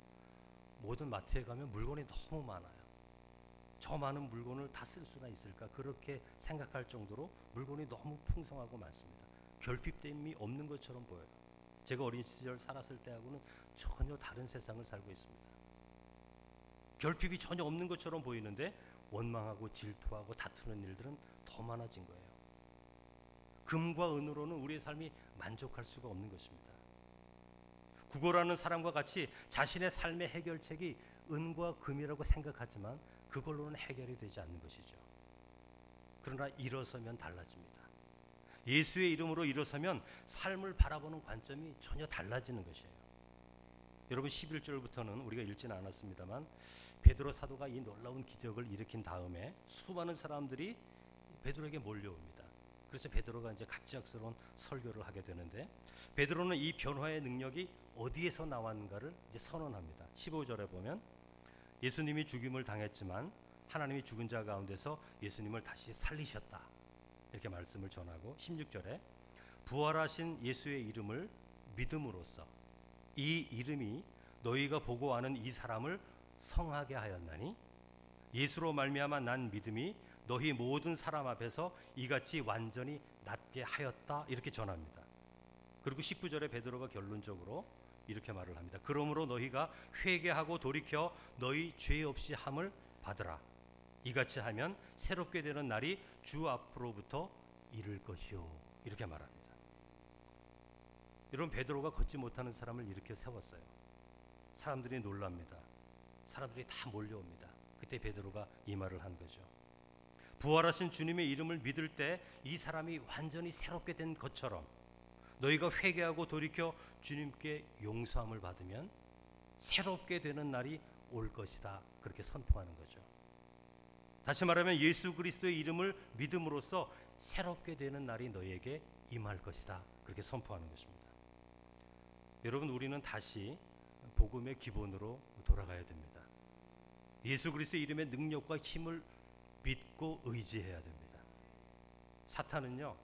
모든 마트에 가면 물건이 너무 많아요. 저 많은 물건을 다 쓸 수가 있을까? 그렇게 생각할 정도로 물건이 너무 풍성하고 많습니다. 결핍됨이 없는 것처럼 보여요. 제가 어린 시절 살았을 때하고는 전혀 다른 세상을 살고 있습니다. 결핍이 전혀 없는 것처럼 보이는데 원망하고 질투하고 다투는 일들은 더 많아진 거예요. 금과 은으로는 우리의 삶이 만족할 수가 없는 것입니다. 구걸하는 사람과 같이 자신의 삶의 해결책이 은과 금이라고 생각하지만 그걸로는 해결이 되지 않는 것이죠. 그러나 일어서면 달라집니다. 예수의 이름으로 일어서면 삶을 바라보는 관점이 전혀 달라지는 것이에요. 여러분, 11절부터는 우리가 읽지는 않았습니다만 베드로 사도가 이 놀라운 기적을 일으킨 다음에 수많은 사람들이 베드로에게 몰려옵니다. 그래서 베드로가 이제 갑작스러운 설교를 하게 되는데, 베드로는 이 변화의 능력이 어디에서 나왔는가를 이제 선언합니다. 15절에 보면 예수님이 죽임을 당했지만 하나님이 죽은 자 가운데서 예수님을 다시 살리셨다 이렇게 말씀을 전하고, 16절에 부활하신 예수의 이름을 믿음으로써 이 이름이 너희가 보고 아는 이 사람을 성하게 하였나니 예수로 말미암아 난 믿음이 너희 모든 사람 앞에서 이같이 완전히 낫게 하였다 이렇게 전합니다. 그리고 19절에 베드로가 결론적으로 이렇게 말을 합니다. 그러므로 너희가 회개하고 돌이켜 너희 죄 없이 함을 받으라. 이같이 하면 새롭게 되는 날이 주 앞으로부터 이를 것이요 이렇게 말합니다. 여러분, 베드로가 걷지 못하는 사람을 이렇게 세웠어요. 사람들이 놀랍니다. 사람들이 다 몰려옵니다. 그때 베드로가 이 말을 한 거죠. 부활하신 주님의 이름을 믿을 때 이 사람이 완전히 새롭게 된 것처럼 너희가 회개하고 돌이켜 주님께 용서함을 받으면 새롭게 되는 날이 올 것이다 그렇게 선포하는 거죠. 다시 말하면 예수 그리스도의 이름을 믿음으로써 새롭게 되는 날이 너희에게 임할 것이다 그렇게 선포하는 것입니다. 여러분, 우리는 다시 복음의 기본으로 돌아가야 됩니다. 예수 그리스도의 이름의 능력과 힘을 믿고 의지해야 됩니다. 사탄은요,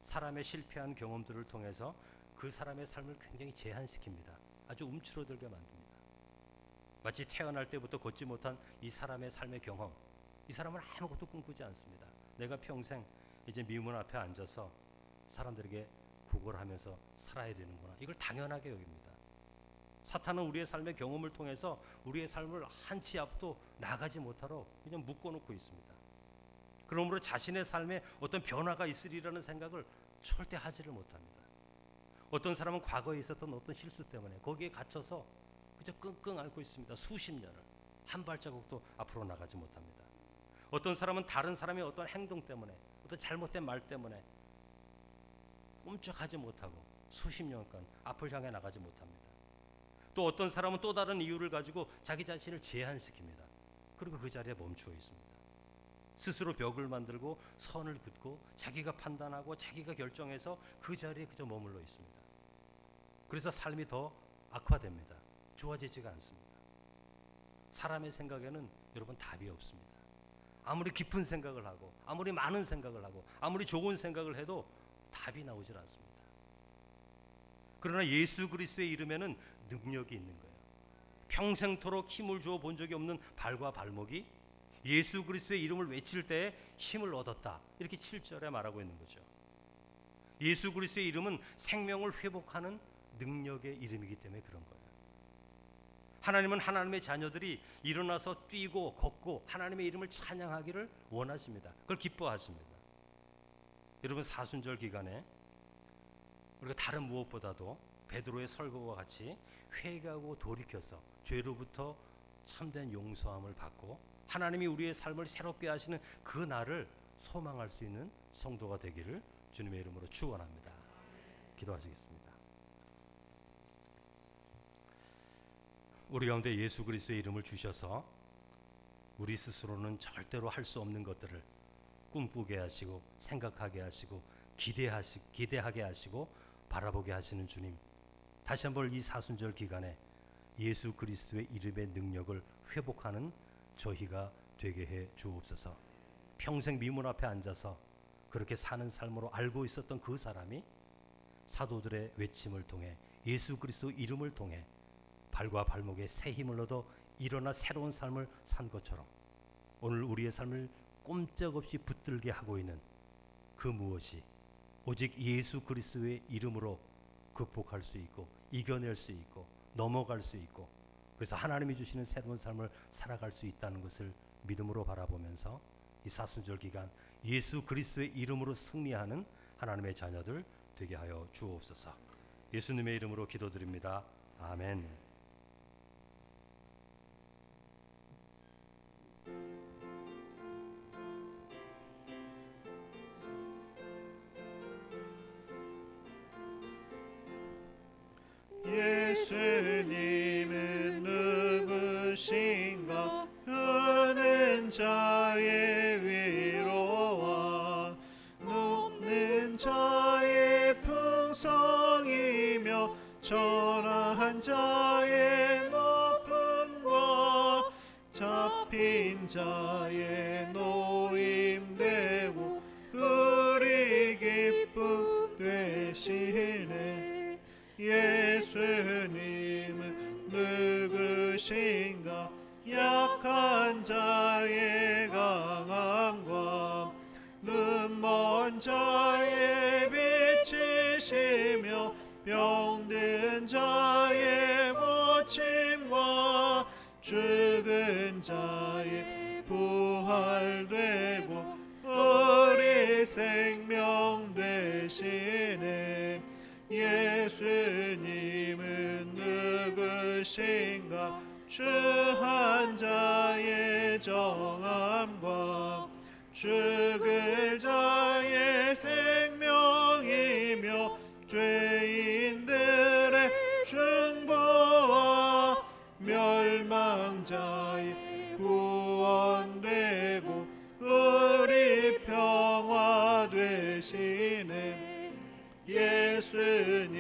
사람의 실패한 경험들을 통해서 그 사람의 삶을 굉장히 제한시킵니다. 아주 움츠러들게 만듭니다. 마치 태어날 때부터 걷지 못한 이 사람의 삶의 경험, 이 사람은 아무것도 꿈꾸지 않습니다. 내가 평생 이제 미문 앞에 앉아서 사람들에게 구걸하면서 살아야 되는구나, 이걸 당연하게 여깁니다. 사탄은 우리의 삶의 경험을 통해서 우리의 삶을 한 치 앞도 나가지 못하러 그냥 묶어놓고 있습니다. 그러므로 자신의 삶에 어떤 변화가 있으리라는 생각을 절대 하지를 못합니다. 어떤 사람은 과거에 있었던 어떤 실수 때문에 거기에 갇혀서 그저 끙끙 앓고 있습니다. 수십 년을 한 발자국도 앞으로 나가지 못합니다. 어떤 사람은 다른 사람의 어떤 행동 때문에, 어떤 잘못된 말 때문에 꼼짝하지 못하고 수십 년간 앞을 향해 나가지 못합니다. 또 어떤 사람은 또 다른 이유를 가지고 자기 자신을 제한시킵니다. 그리고 그 자리에 멈추어 있습니다. 스스로 벽을 만들고 선을 긋고 자기가 판단하고 자기가 결정해서 그 자리에 그저 머물러 있습니다. 그래서 삶이 더 악화됩니다. 좋아지지가 않습니다. 사람의 생각에는 여러분 답이 없습니다. 아무리 깊은 생각을 하고 아무리 많은 생각을 하고 아무리 좋은 생각을 해도 답이 나오질 않습니다. 그러나 예수 그리스도의 이름에는 능력이 있는 거예요. 평생토록 힘을 주어 본 적이 없는 발과 발목이 예수 그리스도의 이름을 외칠 때 힘을 얻었다, 이렇게 7절에 말하고 있는 거죠. 예수 그리스도의 이름은 생명을 회복하는 능력의 이름이기 때문에 그런 거예요. 하나님은 하나님의 자녀들이 일어나서 뛰고 걷고 하나님의 이름을 찬양하기를 원하십니다. 그걸 기뻐하십니다. 여러분, 사순절 기간에 우리가 다른 무엇보다도 베드로의 설교와 같이 회개하고 돌이켜서 죄로부터 참된 용서함을 받고 하나님이 우리의 삶을 새롭게 하시는 그 날을 소망할 수 있는 성도가 되기를 주님의 이름으로 축원합니다. 기도하시겠습니다. 우리 가운데 예수 그리스도의 이름을 주셔서 우리 스스로는 절대로 할 수 없는 것들을 꿈꾸게 하시고 생각하게 하시고 기대하게 하시고 바라보게 하시는 주님, 다시 한번 이 사순절 기간에 예수 그리스도의 이름의 능력을 회복하는 저희가 되게 해 주옵소서. 평생 미문 앞에 앉아서 그렇게 사는 삶으로 알고 있었던 그 사람이 사도들의 외침을 통해 예수 그리스도 이름을 통해 발과 발목에 새 힘을 얻어 일어나 새로운 삶을 산 것처럼 오늘 우리의 삶을 꼼짝없이 붙들게 하고 있는 그 무엇이 오직 예수 그리스도의 이름으로 극복할 수 있고 이겨낼 수 있고 넘어갈 수 있고 그래서 하나님이 주시는 새로운 삶을 살아갈 수 있다는 것을 믿음으로 바라보면서 이 사순절 기간 예수 그리스도의 이름으로 승리하는 하나님의 자녀들 되게 하여 주옵소서. 예수님의 이름으로 기도드립니다. 아멘. 예수님은 누구신가? 그는 자의 위로와 높는 자의 풍성이며 전한 자의 높음과 잡힌 자의 노임되고 우리 기쁨 되시네. 예수님은 누구신가? 약한 자의 강함과 눈먼 자의 빛이시며 병든 자의 고침과 죽은 자의 부활되고 우리 생명 되시네. 예수님은 누구신가? 주한 자의 정함과 죽을 자의 생명이며 죄인들의 중보와 멸망자의 구원되고 우리 평화 되시네. 예수님은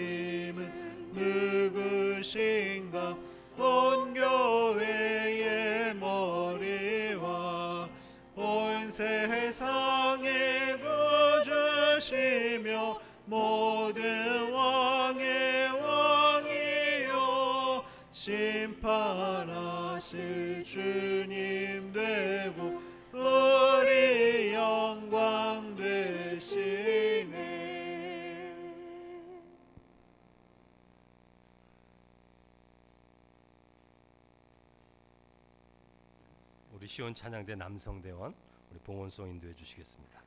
누구신가? 온 교회의 머리와 온 세상의 구주시며 모든 왕의 왕이요 심판하실 주님 되고 우리 영광 되시네. 우리 시온 찬양대 남성대원 우리 봉헌송 인도해 주시겠습니다.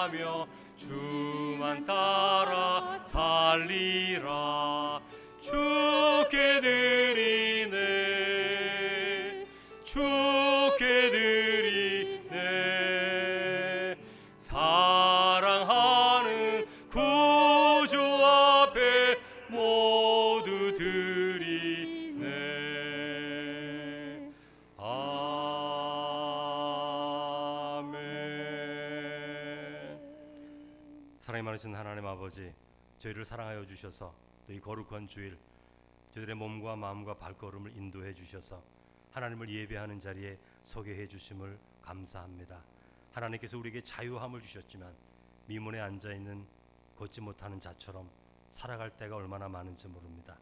살아가며 주만 따라 살리라. 주께 드리네, 주께 드리네. 사랑하는 구주 앞에 모두 드리네. 아멘. 사랑이 많으신 하나님 아버지, 저희를 사랑하여 주셔서 또 이 거룩한 주일 저희들의 몸과 마음과 발걸음을 인도해 주셔서 하나님을 예배하는 자리에 서게 해 주심을 감사합니다. 하나님께서 우리에게 자유함을 주셨지만 미문에 앉아있는 걷지 못하는 자처럼 살아갈 때가 얼마나 많은지 모릅니다.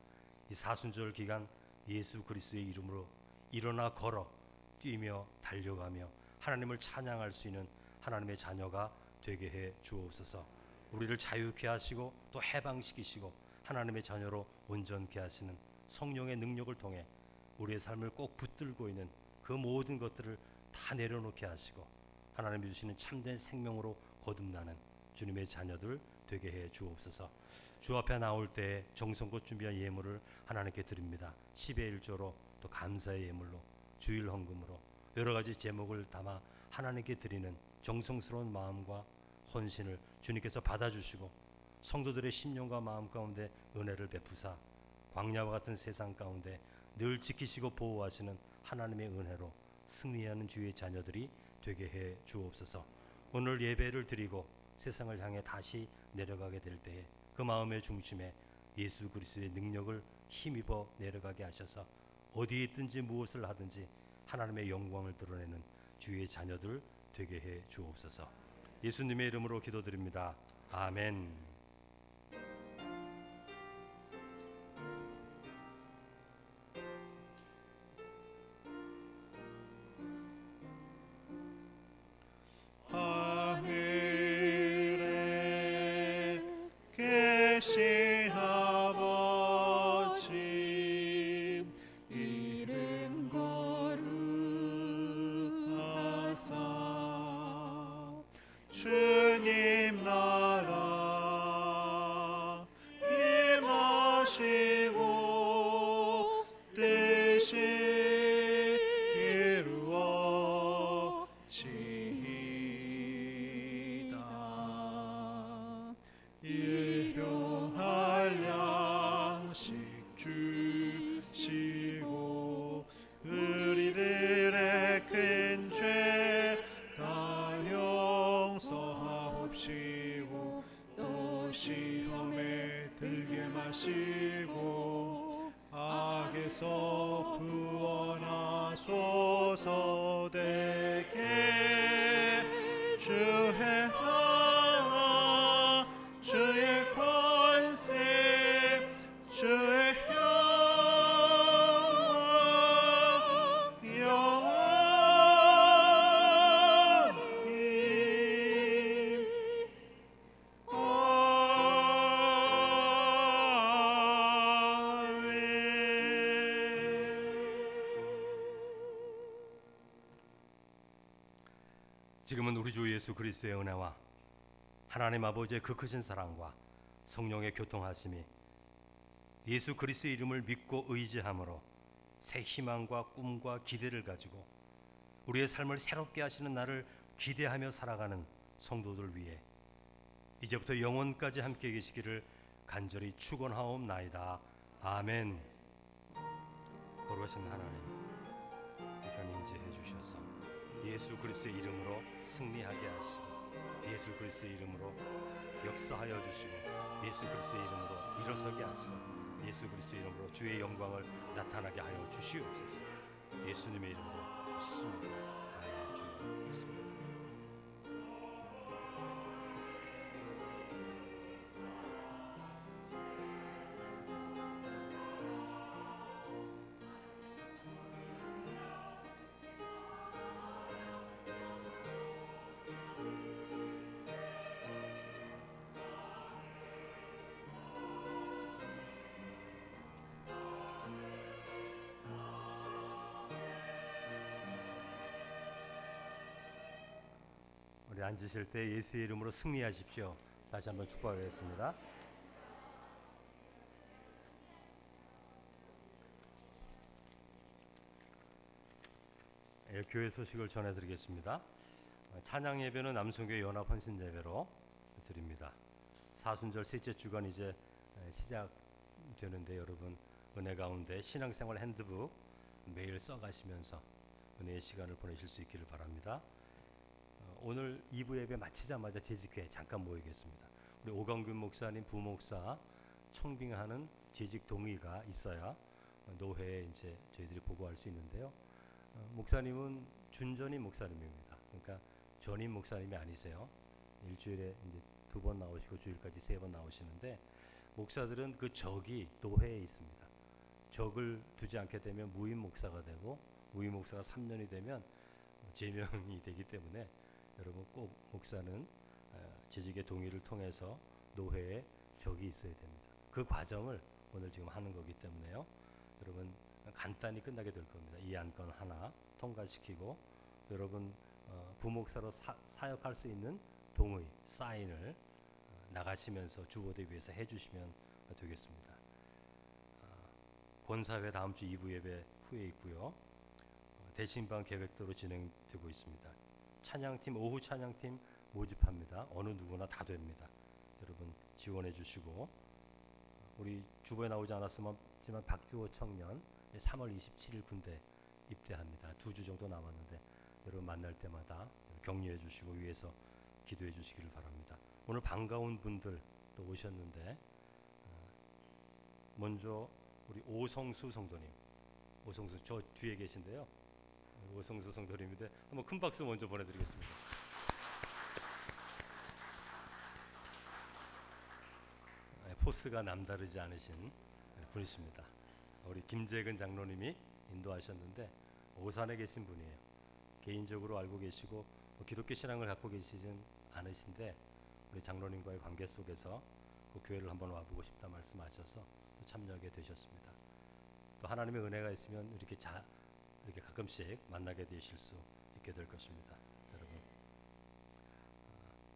이 사순절 기간 예수 그리스도의 이름으로 일어나 걸어 뛰며 달려가며 하나님을 찬양할 수 있는 하나님의 자녀가 되게 해 주옵소서. 우리를 자유케 하시고 또 해방시키시고 하나님의 자녀로 온전케 하시는 성령의 능력을 통해 우리의 삶을 꼭 붙들고 있는 그 모든 것들을 다 내려놓게 하시고 하나님이 주시는 참된 생명으로 거듭나는 주님의 자녀들 되게 해 주옵소서. 주 앞에 나올 때 정성껏 준비한 예물을 하나님께 드립니다. 10의 1조로 또 감사의 예물로 주일 헌금으로 여러 가지 제목을 담아 하나님께 드리는 정성스러운 마음과 헌신을 주님께서 받아주시고 성도들의 심령과 마음 가운데 은혜를 베푸사 광야와 같은 세상 가운데 늘 지키시고 보호하시는 하나님의 은혜로 승리하는 주의 자녀들이 되게 해 주옵소서. 오늘 예배를 드리고 세상을 향해 다시 내려가게 될 때에 그 마음의 중심에 예수 그리스도의 능력을 힘입어 내려가게 하셔서 어디에 있든지 무엇을 하든지 하나님의 영광을 드러내는 주의 자녀들 되게 해 주옵소서. 예수님의 이름으로 기도드립니다. 아멘. 하늘에 계신 아버지 이름 거룩하사 주님 나라 임하시고 뜻이 이루어지이다. 일용할 양식 주시고 우리들의 큰 죄 다 용서하옵시고 또 시험에 들게 마시고 악에서 구원하소서. 되게 주의 나라 주의 권세 주의 지금은 우리 주 예수 그리스도의 은혜와 하나님 아버지의 그 크신 사랑과 성령의 교통하심이 예수 그리스도의 이름을 믿고 의지함으로 새 희망과 꿈과 기대를 가지고 우리의 삶을 새롭게 하시는 날을 기대하며 살아가는 성도들 위해 이제부터 영원까지 함께 계시기를 간절히 축원하옵나이다. 아멘. 거룩하신 하나님, 이산 임재해 주셔서 예수 그리스도의 이름으로 승리하게 하시고 예수 그리스도의 이름으로 역사하여 주시고 예수 그리스도의 이름으로 일어서게 하시고 예수 그리스도의 이름으로 주의 영광을 나타나게 하여 주시옵소서. 예수님의 이름으로 믿습니다. 아멘. 주님 믿습니다. 우리 앉으실 때 예수의 이름으로 승리하십시오. 다시 한번 축복하겠습니다. 예, 교회 소식을 전해드리겠습니다. 찬양 예배는 남성교회 연합 헌신 예배로 드립니다. 사순절 셋째 주간 이제 시작되는데 여러분 은혜 가운데 신앙생활 핸드북 매일 써가시면서 은혜의 시간을 보내실 수 있기를 바랍니다. 오늘 2부 예배 마치자마자 재직회 잠깐 모이겠습니다. 우리 오광균 목사님 부목사 청빙하는 재직 동의가 있어야 노회에 이제 저희들이 보고할 수 있는데요. 목사님은 준전임 목사님입니다. 그러니까 전임 목사님이 아니세요. 일주일에 이제 2번 나오시고 주일까지 3번 나오시는데 목사들은 그 적이 노회에 있습니다. 적을 두지 않게 되면 무임 목사가 되고 무임 목사가 3년이 되면 제명이 되기 때문에 여러분 꼭 목사는 재직의 동의를 통해서 노회에 적이 있어야 됩니다. 그 과정을 오늘 지금 하는 거기 때문에요. 여러분 간단히 끝나게 될 겁니다. 이 안건 하나 통과시키고 여러분 부목사로 사역할 수 있는 동의, 사인을 나가시면서 주보대 위에서 해주시면 되겠습니다. 본사회 다음 주 2부 예배 후에 있고요. 대신방 계획대로 진행되고 있습니다. 찬양팀, 오후 찬양팀 모집합니다. 어느 누구나 다 됩니다. 여러분 지원해 주시고 우리 주보에 나오지 않았지만 박주호 청년 3월 27일 군대 입대합니다. 2주 정도 남았는데 여러분 만날 때마다 격려해 주시고 위해서 기도해 주시기를 바랍니다. 오늘 반가운 분들 또 오셨는데 먼저 우리 오성수 성도님, 오성수 저 뒤에 계신데요. 오성수 성도님인데 한번 큰 박수 먼저 보내드리겠습니다. 포스가 남다르지 않으신 분이십니다. 우리 김재근 장로님이 인도하셨는데 오산에 계신 분이에요. 개인적으로 알고 계시고 기독교 신앙을 갖고 계시진 않으신데 우리 장로님과의 관계 속에서 그 교회를 한번 와보고 싶다 말씀하셔서 또 참여하게 되셨습니다. 또 하나님의 은혜가 있으면 이렇게 가끔씩 만나게 되실 수 있게 될 것입니다. 여러분,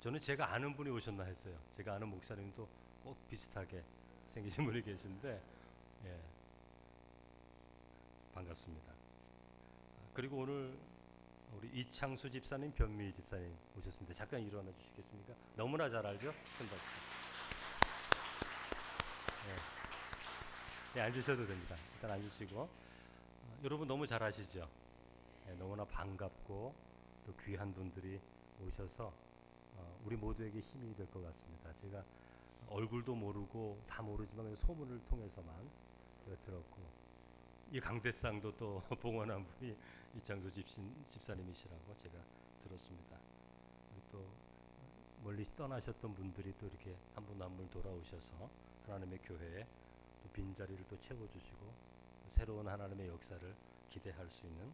저는 제가 아는 분이 오셨나 했어요. 제가 아는 목사님도 꼭 비슷하게 생기신 분이 계신데 예, 반갑습니다. 그리고 오늘 우리 이창수 집사님, 변미 집사님 오셨습니다. 잠깐 일어나 주시겠습니까? 너무나 잘 알죠? 큰 박수. 네, 앉으셔도 됩니다. 일단 앉으시고 여러분 너무 잘 아시죠? 너무나 반갑고 또 귀한 분들이 오셔서 우리 모두에게 힘이 될 것 같습니다. 제가 얼굴도 모르고 다 모르지만 소문을 통해서만 제가 들었고 이 강대상도 또 봉헌한 분이 이창수 집사님이시라고 제가 들었습니다. 또 멀리 떠나셨던 분들이 또 이렇게 한 분 한 분 돌아오셔서 하나님의 교회에 또 빈자리를 또 채워주시고 새로운 하나님의 역사를 기대할 수 있는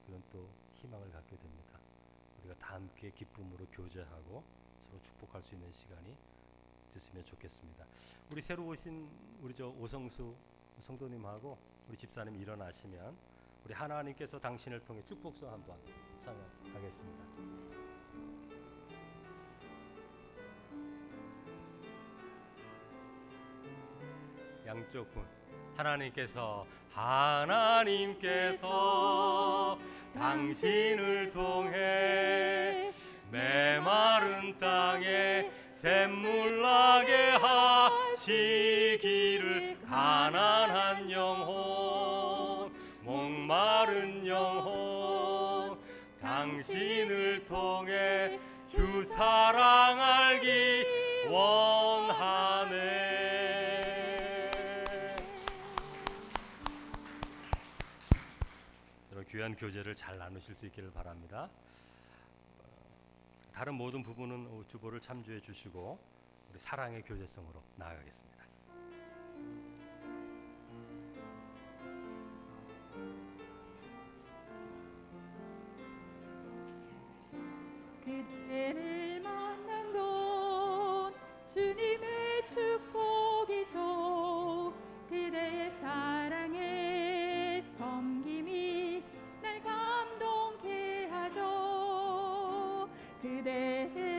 그런 또 희망을 갖게 됩니다. 우리가 다 함께 기쁨으로 교제하고 서로 축복할 수 있는 시간이 됐으면 좋겠습니다. 우리 새로 오신 우리 저 오성수 성도님하고 우리 집사님 일어나시면 우리 하나님께서 당신을 통해 축복서 한번 찬양하겠습니다. 양쪽 분 하나님께서 당신을 통해 메마른 땅에 샘물 나게 하시기를 가난한 영혼 목마른 영혼 당신을 통해 주 사랑 알기 원하네. 이런 귀한 교제를 잘 나누실 수 있기를 바랍니다. 다른 모든 부분은 주보를 참조해 주시고 우리 사랑의 교제성으로 나아가겠습니다. 그대를 만난 건 주님의 축복이죠. 그대의 사랑에 섬김이 날 감동케 하죠. 그대 때